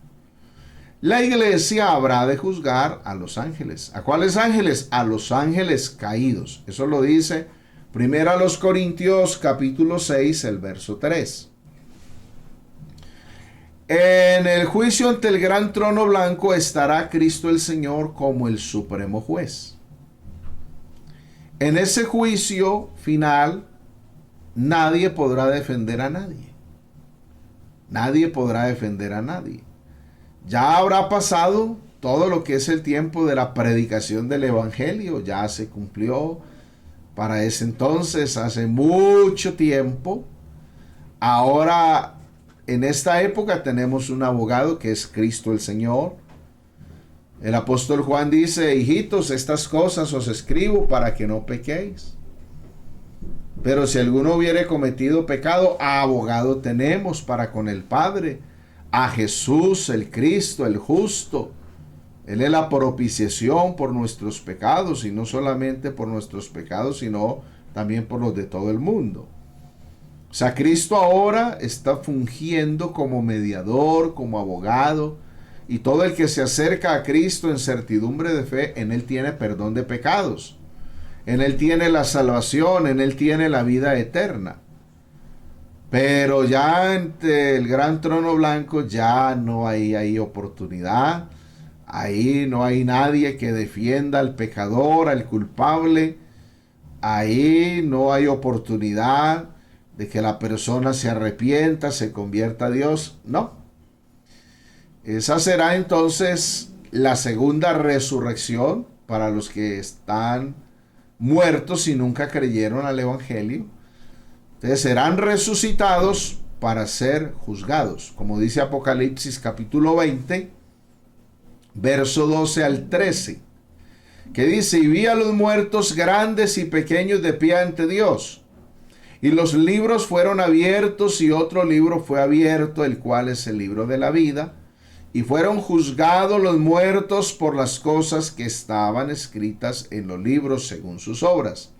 La iglesia habrá de juzgar a los ángeles. ¿A cuáles ángeles? A los ángeles caídos. Eso lo dice 1 Corintios capítulo 6, el verso 3. En el juicio ante el gran trono blanco estará Cristo el Señor como el supremo juez. En ese juicio final, nadie podrá defender a nadie. Nadie podrá defender a nadie. Ya habrá pasado todo lo que es el tiempo de la predicación del Evangelio. Ya se cumplió para ese entonces, hace mucho tiempo. Ahora, en esta época tenemos un abogado que es Cristo el Señor. El apóstol Juan dice: hijitos, estas cosas os escribo para que no pequéis. Pero si alguno hubiere cometido pecado, abogado tenemos para con el Padre, a Jesús el Cristo, el justo. Él es la propiciación por nuestros pecados, y no solamente por nuestros pecados, sino también por los de todo el mundo. O sea, Cristo ahora está fungiendo como mediador, como abogado, y todo el que se acerca a Cristo en certidumbre de fe, en Él tiene perdón de pecados. En Él tiene la salvación, en Él tiene la vida eterna. Pero ya ante el gran trono blanco ya no hay oportunidad. Ahí no hay nadie que defienda al pecador, al culpable. Ahí no hay oportunidad de que la persona se arrepienta, se convierta a Dios. No. Esa será entonces la segunda resurrección para los que están muertos y nunca creyeron al Evangelio. Entonces serán resucitados para ser juzgados, como dice Apocalipsis capítulo 20, verso 12 al 13, que dice: y vi a los muertos grandes y pequeños de pie ante Dios, y los libros fueron abiertos, y otro libro fue abierto, el cual es el libro de la vida, y fueron juzgados los muertos por las cosas que estaban escritas en los libros según sus obras.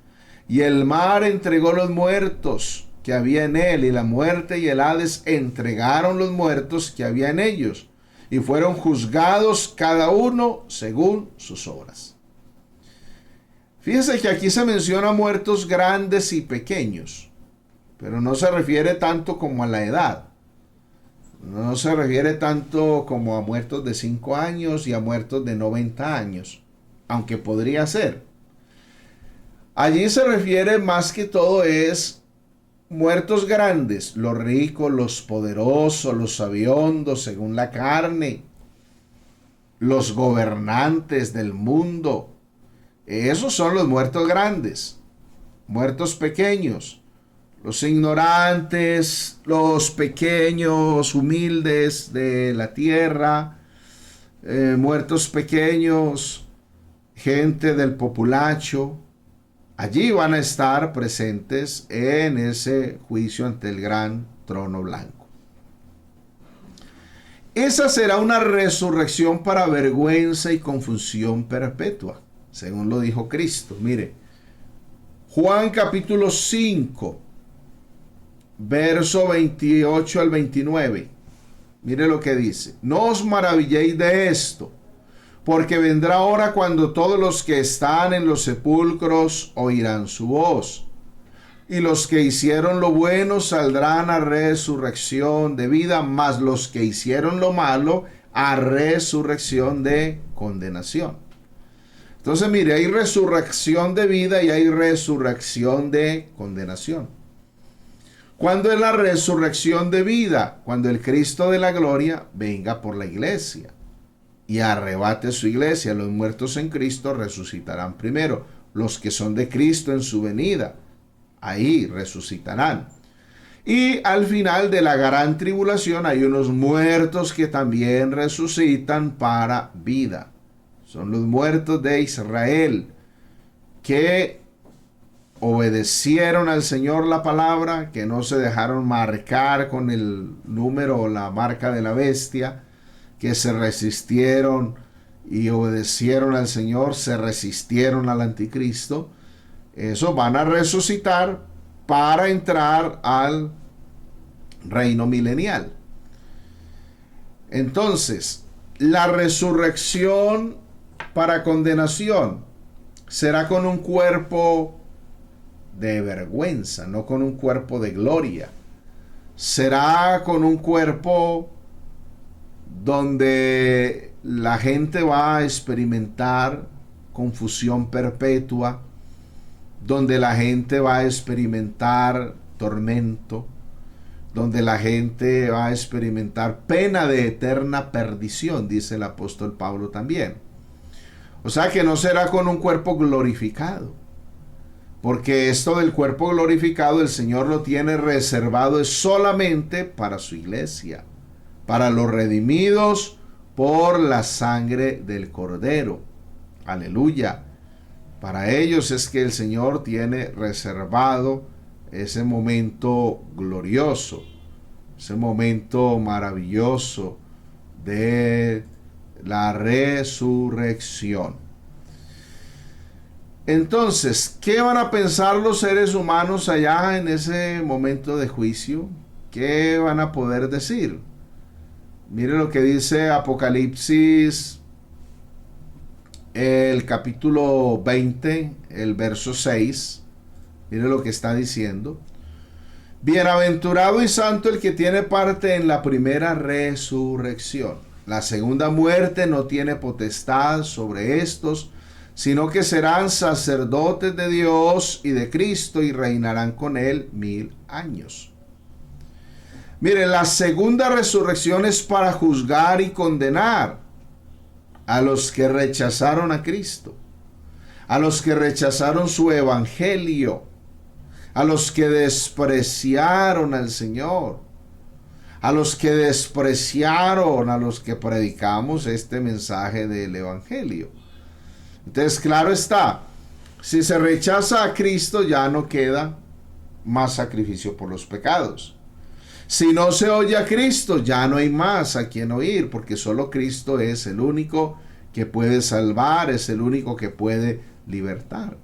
Y el mar entregó los muertos que había en él, y la muerte y el Hades entregaron los muertos que había en ellos, y fueron juzgados cada uno según sus obras. Fíjese que aquí se menciona muertos grandes y pequeños, pero no se refiere tanto como a la edad. No se refiere tanto como a muertos de 5 años y a muertos de 90 años, aunque podría ser. Allí se refiere más que todo es muertos grandes, los ricos, los poderosos, los sabiondos según la carne, los gobernantes del mundo. Esos son los muertos grandes. Muertos pequeños, los ignorantes, los pequeños, humildes de la tierra, muertos pequeños, gente del populacho. Allí van a estar presentes en ese juicio ante el gran trono blanco. Esa será una resurrección para vergüenza y confusión perpetua, según lo dijo Cristo. Mire, Juan capítulo 5, verso 28 al 29. Mire lo que dice: no os maravilléis de esto, porque vendrá hora cuando todos los que están en los sepulcros oirán su voz, y los que hicieron lo bueno saldrán a resurrección de vida, mas los que hicieron lo malo a resurrección de condenación. Entonces, mire, hay resurrección de vida y hay resurrección de condenación. ¿Cuándo es la resurrección de vida? Cuando el Cristo de la gloria venga por la iglesia y arrebate su iglesia. Los muertos en Cristo resucitarán primero. Los que son de Cristo en su venida, ahí resucitarán. Y al final de la gran tribulación hay unos muertos que también resucitan para vida. Son los muertos de Israel que obedecieron al Señor la palabra, que no se dejaron marcar con el número o la marca de la bestia, que se resistieron y obedecieron al Señor, se resistieron al anticristo. Esos van a resucitar para entrar al reino milenial. Entonces, la resurrección para condenación será con un cuerpo de vergüenza, no con un cuerpo de gloria. Será con un cuerpo donde la gente va a experimentar confusión perpetua, donde la gente va a experimentar tormento, donde la gente va a experimentar pena de eterna perdición, dice el apóstol Pablo también. O sea que no será con un cuerpo glorificado, porque esto del cuerpo glorificado el Señor lo tiene reservado solamente para su iglesia, para los redimidos por la sangre del Cordero. Aleluya. Para ellos es que el Señor tiene reservado ese momento glorioso, ese momento maravilloso de la resurrección. Entonces, ¿qué van a pensar los seres humanos allá en ese momento de juicio? ¿Qué van a poder decir? Mire lo que dice Apocalipsis, el capítulo 20, el verso 6. Mire lo que está diciendo. Bienaventurado y santo el que tiene parte en la primera resurrección. La segunda muerte no tiene potestad sobre estos, sino que serán sacerdotes de Dios y de Cristo y reinarán con él 1000 años. Mire, la segunda resurrección es para juzgar y condenar a los que rechazaron a Cristo, a los que rechazaron su evangelio, a los que despreciaron al Señor, a los que despreciaron a los que predicamos este mensaje del evangelio. Entonces, claro está, si se rechaza a Cristo ya no queda más sacrificio por los pecados. Si no se oye a Cristo, ya no hay más a quien oír, porque solo Cristo es el único que puede salvar, es el único que puede libertar.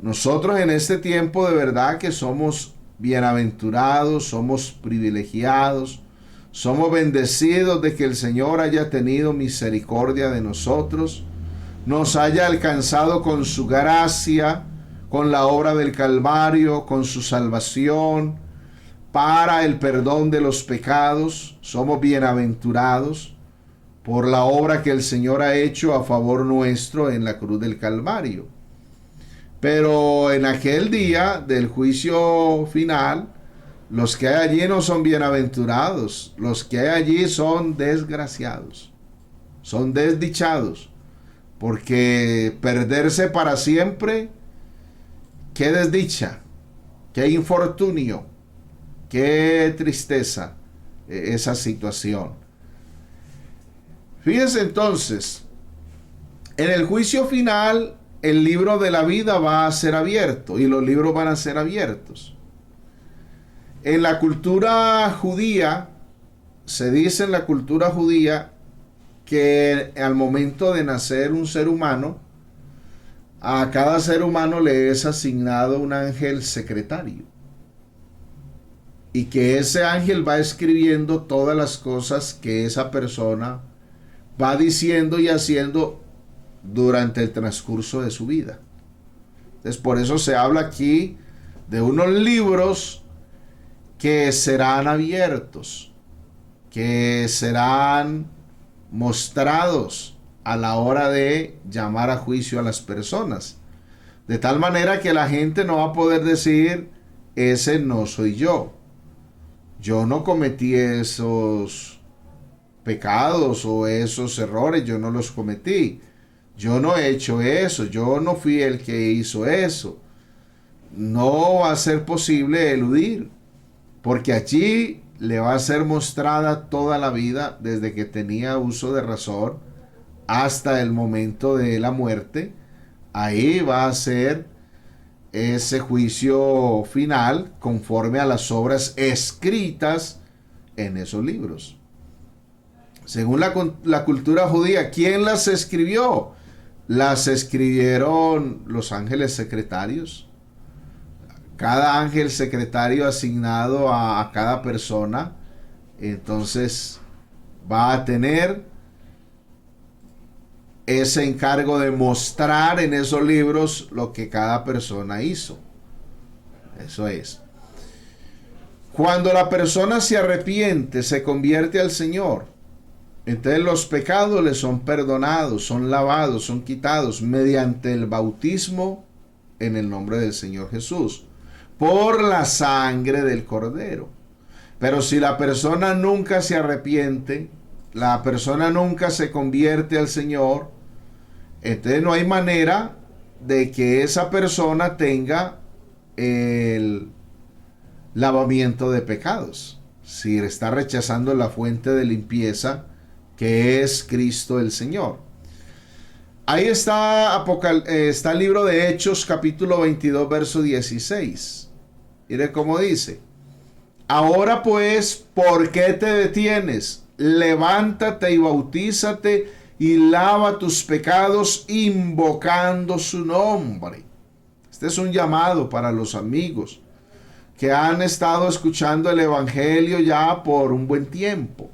Nosotros en este tiempo de verdad que somos bienaventurados, somos privilegiados, somos bendecidos de que el Señor haya tenido misericordia de nosotros, nos haya alcanzado con su gracia, con la obra del Calvario, con su salvación, para el perdón de los pecados. Somos bienaventurados por la obra que el Señor ha hecho a favor nuestro en la cruz del Calvario. Pero en aquel día del juicio final, los que hay allí no son bienaventurados, los que hay allí son desgraciados, son desdichados, porque perderse para siempre, qué desdicha, qué infortunio, qué tristeza esa situación. Fíjense entonces, en el juicio final, el libro de la vida va a ser abierto y los libros van a ser abiertos. En la cultura judía, se dice en la cultura judía que al momento de nacer un ser humano, a cada ser humano le es asignado un ángel secretario. Y que ese ángel va escribiendo todas las cosas que esa persona va diciendo y haciendo durante el transcurso de su vida. Entonces, por eso se habla aquí de unos libros que serán abiertos, que serán mostrados a la hora de llamar a juicio a las personas. De tal manera que la gente no va a poder decir, ese no soy yo. Yo no cometí esos pecados o esos errores, yo no los cometí. Yo no he hecho eso, yo no fui el que hizo eso. No va a ser posible eludir, porque allí le va a ser mostrada toda la vida, desde que tenía uso de razón hasta el momento de la muerte. Ahí va a ser ese juicio final conforme a las obras escritas en esos libros. Según la cultura judía, ¿quién las escribió? Las escribieron los ángeles secretarios. Cada ángel secretario asignado a cada persona, entonces va a tener ese encargo de mostrar en esos libros lo que cada persona hizo. Eso es. Cuando la persona se arrepiente, se convierte al Señor, entonces los pecados le son perdonados, son lavados, son quitados mediante el bautismo en el nombre del Señor Jesús, por la sangre del Cordero. Pero si la persona nunca se arrepiente, la persona nunca se convierte al Señor, entonces no hay manera de que esa persona tenga el lavamiento de pecados, si está rechazando la fuente de limpieza que es Cristo el Señor. Ahí está, está el libro de Hechos, capítulo 22, verso 16. Mire cómo dice: ahora pues, ¿por qué te detienes? Levántate y bautízate y lava tus pecados invocando su nombre. Este es un llamado para los amigos que han estado escuchando el Evangelio ya por un buen tiempo.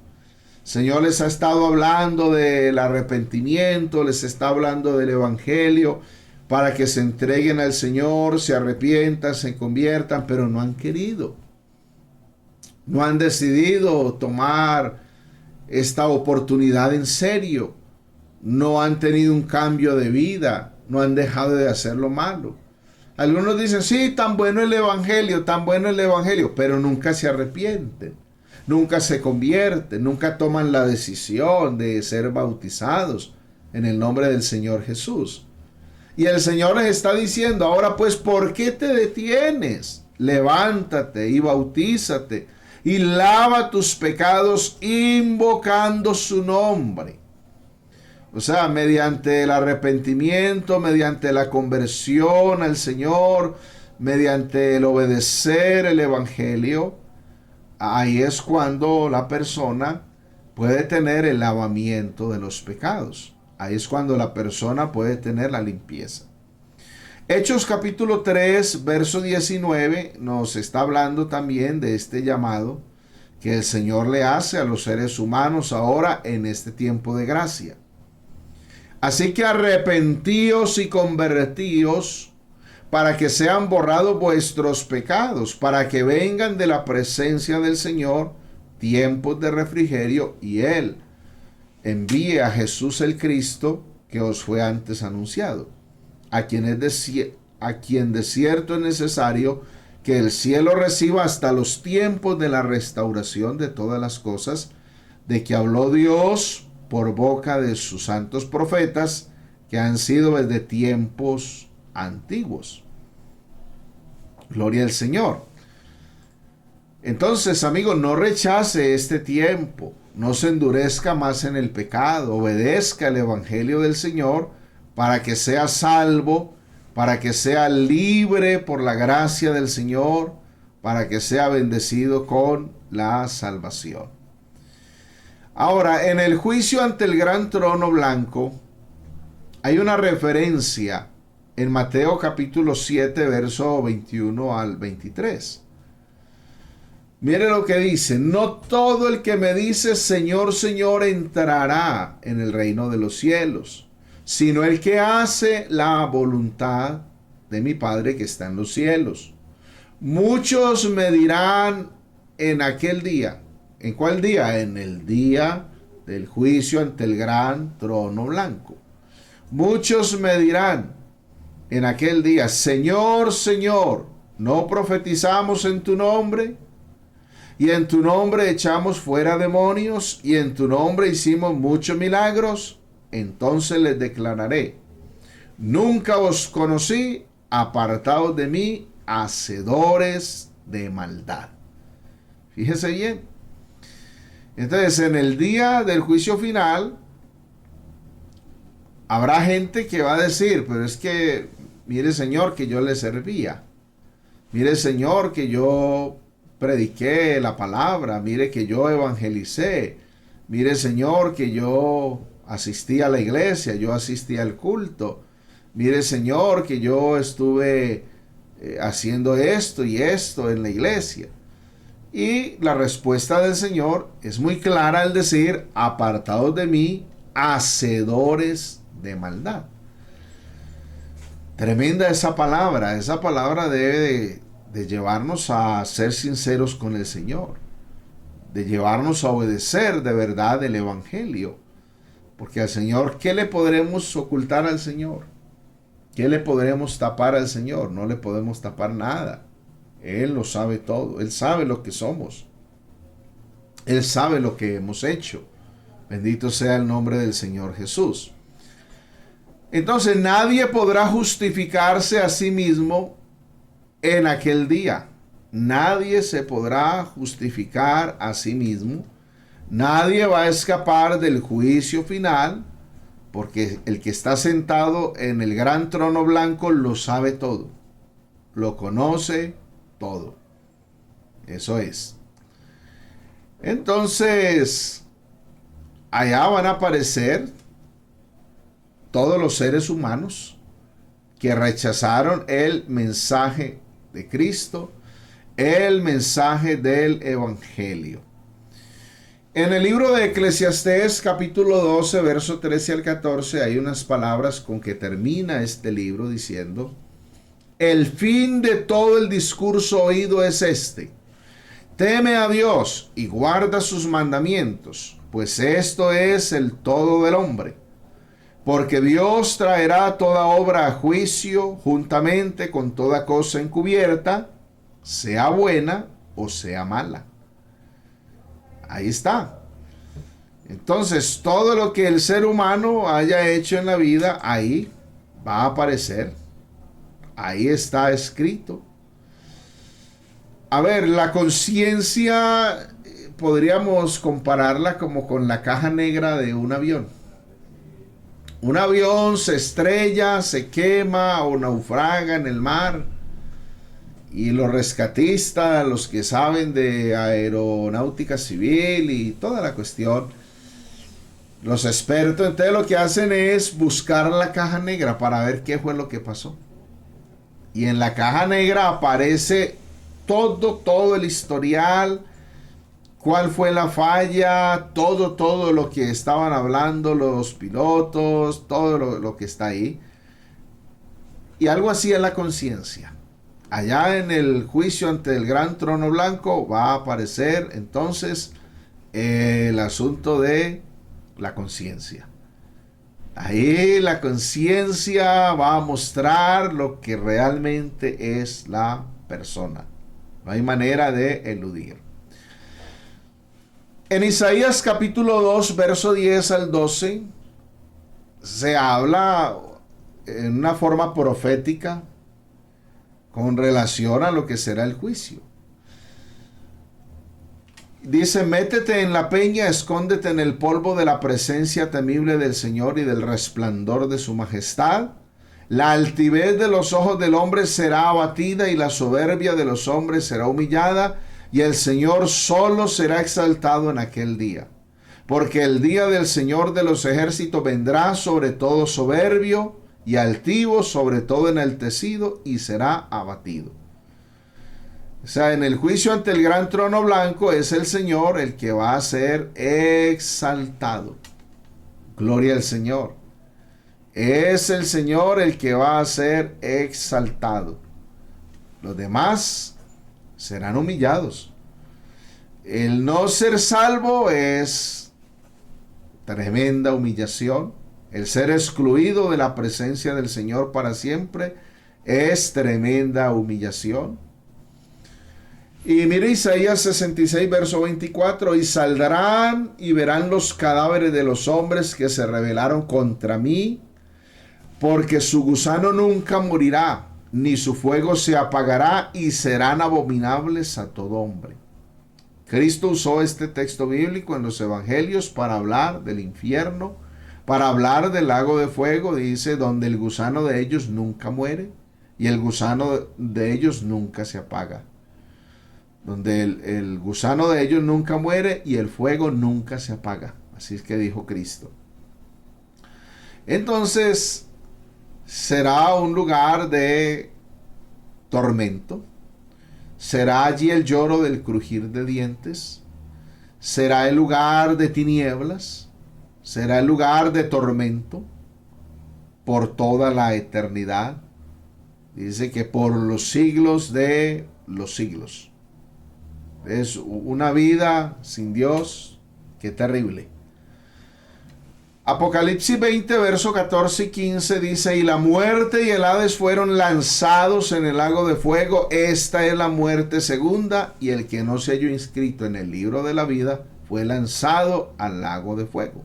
El Señor les ha estado hablando del arrepentimiento, les está hablando del Evangelio para que se entreguen al Señor, se arrepientan, se conviertan, pero no han querido. No han decidido tomar esta oportunidad en serio. No han tenido un cambio de vida, no han dejado de hacer lo malo. Algunos dicen, sí, tan bueno el Evangelio, pero nunca se arrepienten, nunca se convierten, nunca toman la decisión de ser bautizados en el nombre del Señor Jesús. Y el Señor les está diciendo, ahora pues, ¿por qué te detienes? Levántate y bautízate y lava tus pecados invocando su nombre. O sea, mediante el arrepentimiento, mediante la conversión al Señor, mediante el obedecer el Evangelio, ahí es cuando la persona puede tener el lavamiento de los pecados. Ahí es cuando la persona puede tener la limpieza. Hechos capítulo 3, verso 19, nos está hablando también de este llamado que el Señor le hace a los seres humanos ahora en este tiempo de gracia. Así que arrepentíos y convertíos para que sean borrados vuestros pecados, para que vengan de la presencia del Señor tiempos de refrigerio, y Él envíe a Jesús el Cristo que os fue antes anunciado, a quien de cierto es necesario que el cielo reciba hasta los tiempos de la restauración de todas las cosas, de que habló Dios por boca de sus santos profetas, que han sido desde tiempos antiguos. Gloria al Señor. Entonces, amigos, no rechace este tiempo, no se endurezca más en el pecado, obedezca el Evangelio del Señor para que sea salvo, para que sea libre por la gracia del Señor, para que sea bendecido con la salvación. Ahora, en el juicio ante el gran trono blanco, hay una referencia en Mateo capítulo 7, verso 21 al 23. Mire lo que dice: no todo el que me dice Señor, Señor entrará en el reino de los cielos, sino el que hace la voluntad de mi Padre que está en los cielos. Muchos me dirán en aquel día. ¿En cuál día? En el día del juicio ante el gran trono blanco. Muchos me dirán en aquel día: Señor, Señor, ¿no profetizamos en tu nombre? Y en tu nombre echamos fuera demonios, y en tu nombre hicimos muchos milagros. Entonces les declararé: nunca os conocí, apartados de mí, hacedores de maldad. Fíjese bien. Entonces, en el día del juicio final, habrá gente que va a decir: pero es que, mire, Señor, que yo le servía. Mire, Señor, que yo prediqué la palabra. Mire, que yo evangelicé. Mire, Señor, que yo asistí a la iglesia, yo asistí al culto. Mire, Señor, que yo estuve haciendo esto y esto en la iglesia. Y la respuesta del Señor es muy clara al decir: apartados de mí, hacedores de maldad. Tremenda esa palabra. Esa palabra debe de llevarnos a ser sinceros con el Señor, de llevarnos a obedecer de verdad el Evangelio. Porque al Señor, ¿qué le podremos ocultar al Señor? ¿Qué le podremos tapar al Señor? No le podemos tapar nada. Él lo sabe todo. Él sabe lo que somos. Él sabe lo que hemos hecho. Bendito sea el nombre del Señor Jesús. Entonces nadie podrá justificarse a sí mismo en aquel día. Nadie se podrá justificar a sí mismo. Nadie va a escapar del juicio final, porque el que está sentado en el gran trono blanco lo sabe todo. Lo conoce todo. Eso es. Entonces, allá van a aparecer todos los seres humanos que rechazaron el mensaje de Cristo, el mensaje del Evangelio. En el libro de Eclesiastés, capítulo 12, verso 13 al 14, hay unas palabras con que termina este libro diciendo: el fin de todo el discurso oído es este: teme a Dios y guarda sus mandamientos, pues esto es el todo del hombre. Porque Dios traerá toda obra a juicio juntamente con toda cosa encubierta, sea buena o sea mala. Ahí está. Entonces, todo lo que el ser humano haya hecho en la vida, ahí va a aparecer. Ahí está escrito. A ver, la conciencia podríamos compararla como con la caja negra de un avión. Un avión se estrella, se quema o naufraga en el mar. Y los rescatistas, los que saben de aeronáutica civil y toda la cuestión, los expertos, entonces lo que hacen es buscar la caja negra para ver qué fue lo que pasó. Y en la caja negra aparece todo el historial, cuál fue la falla, todo lo que estaban hablando los pilotos, todo lo que está ahí. Y algo así es la conciencia. Allá en el juicio ante el gran trono blanco va a aparecer entonces el asunto de la conciencia. Ahí la conciencia va a mostrar lo que realmente es la persona. No hay manera de eludir. En Isaías capítulo 2, verso 10 al 12, se habla en una forma profética con relación a lo que será el juicio. Dice: métete en la peña, escóndete en el polvo de la presencia temible del Señor y del resplandor de su majestad. La altivez de los ojos del hombre será abatida y la soberbia de los hombres será humillada, y el Señor solo será exaltado en aquel día. Porque el día del Señor de los ejércitos vendrá sobre todo soberbio y altivo, sobre todo enaltecido, y será abatido. O sea, en el juicio ante el gran trono blanco es el Señor el que va a ser exaltado. Gloria al Señor. Es el Señor el que va a ser exaltado. Los demás serán humillados. El no ser salvo es tremenda humillación. El ser excluido de la presencia del Señor para siempre es tremenda humillación. Y mire Isaías 66, verso 24, y saldrán y verán los cadáveres de los hombres que se rebelaron contra mí, porque su gusano nunca morirá, ni su fuego se apagará, y serán abominables a todo hombre. Cristo usó este texto bíblico en los evangelios para hablar del infierno, para hablar del lago de fuego, dice, donde el gusano de ellos nunca muere y el gusano de ellos nunca se apaga. Donde el gusano de ellos nunca muere y el fuego nunca se apaga. Así es que dijo Cristo. Entonces, será un lugar de tormento. Será allí el lloro del crujir de dientes. Será el lugar de tinieblas. Será el lugar de tormento por toda la eternidad. Dice que por los siglos de los siglos. Es una vida sin Dios, qué terrible. Apocalipsis 20, verso 14 y 15 dice, y la muerte y el Hades fueron lanzados en el lago de fuego. Esta es la muerte segunda, y el que no se halló inscrito en el libro de la vida fue lanzado al lago de fuego.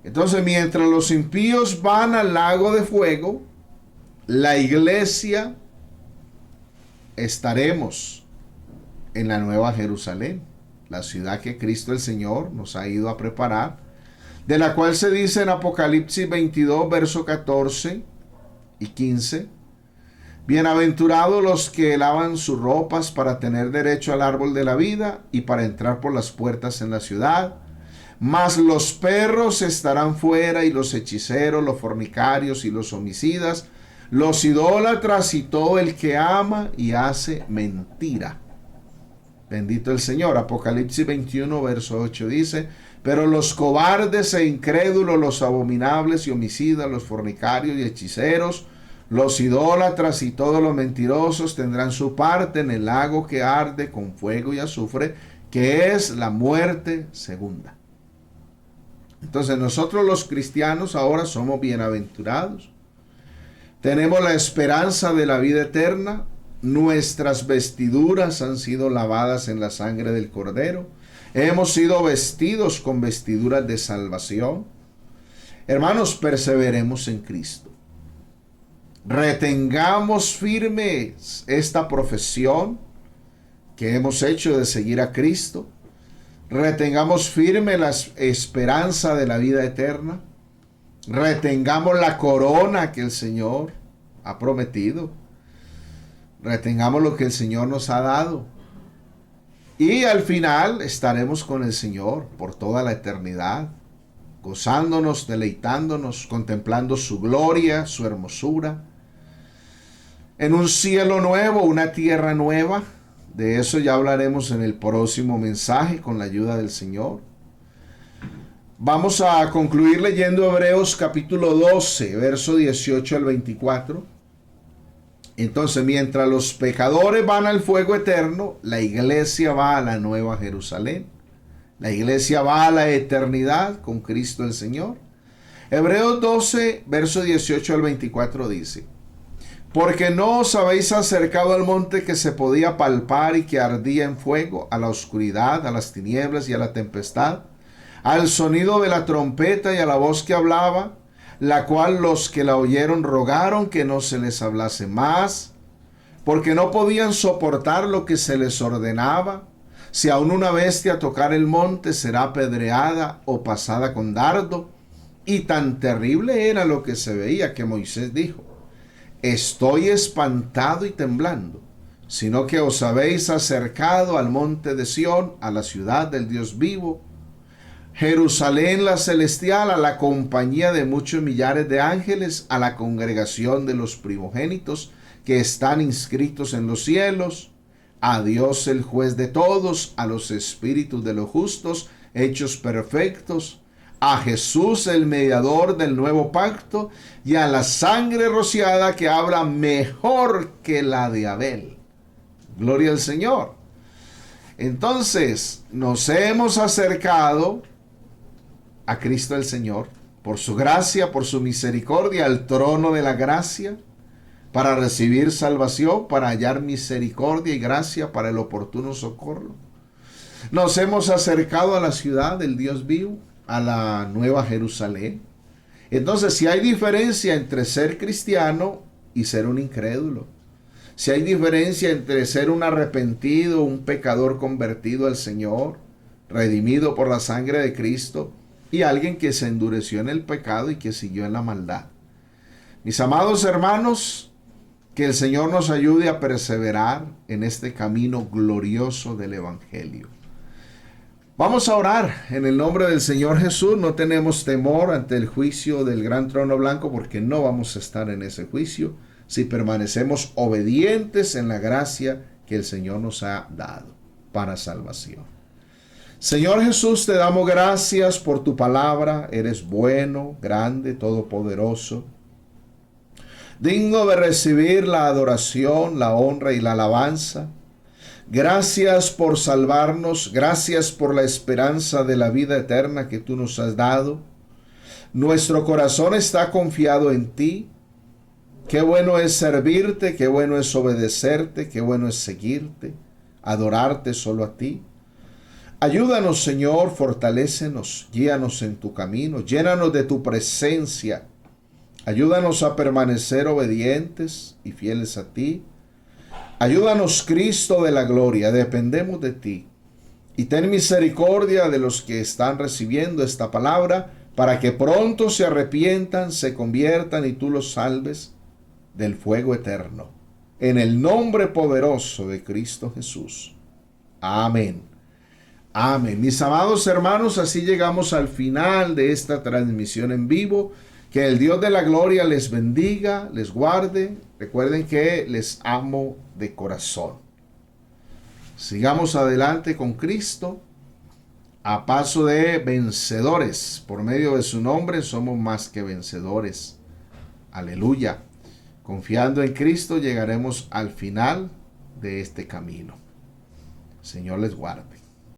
Entonces, mientras los impíos van al lago de fuego, la iglesia estaremos en la Nueva Jerusalén, la ciudad que Cristo el Señor nos ha ido a preparar, de la cual se dice en Apocalipsis 22, verso 14 y 15, bienaventurados los que lavan sus ropas para tener derecho al árbol de la vida y para entrar por las puertas en la ciudad, mas los perros estarán fuera, y los hechiceros, los fornicarios y los homicidas, los idólatras y todo el que ama y hace mentira. Bendito el Señor. Apocalipsis 21, verso 8 dice, pero los cobardes e incrédulos, los abominables y homicidas, los fornicarios y hechiceros, los idólatras y todos los mentirosos tendrán su parte en el lago que arde con fuego y azufre, que es la muerte segunda. Entonces nosotros los cristianos ahora somos bienaventurados. Tenemos la esperanza de la vida eterna. Nuestras vestiduras han sido lavadas en la sangre del Cordero. Hemos sido vestidos con vestiduras de salvación. Hermanos, perseveremos en Cristo. Retengamos firmes esta profesión que hemos hecho de seguir a Cristo. Retengamos firme la esperanza de la vida eterna. Retengamos la corona que el Señor ha prometido. Retengamos lo que el Señor nos ha dado. Y al final estaremos con el Señor por toda la eternidad, gozándonos, deleitándonos, contemplando su gloria, su hermosura, en un cielo nuevo, una tierra nueva. De eso ya hablaremos en el próximo mensaje con la ayuda del Señor. Vamos a concluir leyendo Hebreos capítulo 12, verso 18 al 24. Entonces, mientras los pecadores van al fuego eterno, la iglesia va a la Nueva Jerusalén. La iglesia va a la eternidad con Cristo el Señor. Hebreos 12, verso 18 al 24 dice, porque no os habéis acercado al monte que se podía palpar y que ardía en fuego, a la oscuridad, a las tinieblas y a la tempestad, al sonido de la trompeta y a la voz que hablaba, la cual los que la oyeron rogaron que no se les hablase más, porque no podían soportar lo que se les ordenaba. Si aún una bestia tocar el monte, será apedreada o pasada con dardo. Y tan terrible era lo que se veía que Moisés dijo, estoy espantado y temblando, sino que os habéis acercado al monte de Sión, a la ciudad del Dios vivo, Jerusalén la celestial, a la compañía de muchos millares de ángeles, a la congregación de los primogénitos que están inscritos en los cielos, a Dios el juez de todos, a los espíritus de los justos hechos perfectos, a Jesús el mediador del nuevo pacto, y a la sangre rociada que habla mejor que la de Abel. Gloria al Señor. Entonces, nos hemos acercado a Cristo el Señor, por su gracia, por su misericordia, al trono de la gracia, para recibir salvación, para hallar misericordia y gracia para el oportuno socorro. Nos hemos acercado a la ciudad del Dios vivo, a la Nueva Jerusalén. Entonces, si hay diferencia entre ser cristiano y ser un incrédulo, si hay diferencia entre ser un arrepentido, un pecador convertido al Señor, redimido por la sangre de Cristo, y alguien que se endureció en el pecado y que siguió en la maldad. Mis amados hermanos, que el Señor nos ayude a perseverar en este camino glorioso del Evangelio. Vamos a orar en el nombre del Señor Jesús. No tenemos temor ante el juicio del gran trono blanco, porque no vamos a estar en ese juicio si permanecemos obedientes en la gracia que el Señor nos ha dado para salvación. Señor Jesús, te damos gracias por tu palabra. Eres bueno, grande, todopoderoso, digno de recibir la adoración, la honra y la alabanza. Gracias por salvarnos, gracias por la esperanza de la vida eterna que tú nos has dado. Nuestro corazón está confiado en ti. Qué bueno es servirte, qué bueno es obedecerte, qué bueno es seguirte, adorarte solo a ti. Ayúdanos, Señor, fortalécenos, guíanos en tu camino, llénanos de tu presencia. Ayúdanos a permanecer obedientes y fieles a ti. Ayúdanos, Cristo de la gloria, dependemos de ti. Y ten misericordia de los que están recibiendo esta palabra, para que pronto se arrepientan, se conviertan y tú los salves del fuego eterno. En el nombre poderoso de Cristo Jesús. Amén. Amén. Mis amados hermanos, así llegamos al final de esta transmisión en vivo. Que el Dios de la gloria les bendiga, les guarde. Recuerden que les amo de corazón. Sigamos adelante con Cristo a paso de vencedores. Por medio de su nombre somos más que vencedores. Aleluya. Confiando en Cristo llegaremos al final de este camino. Señor les guarde.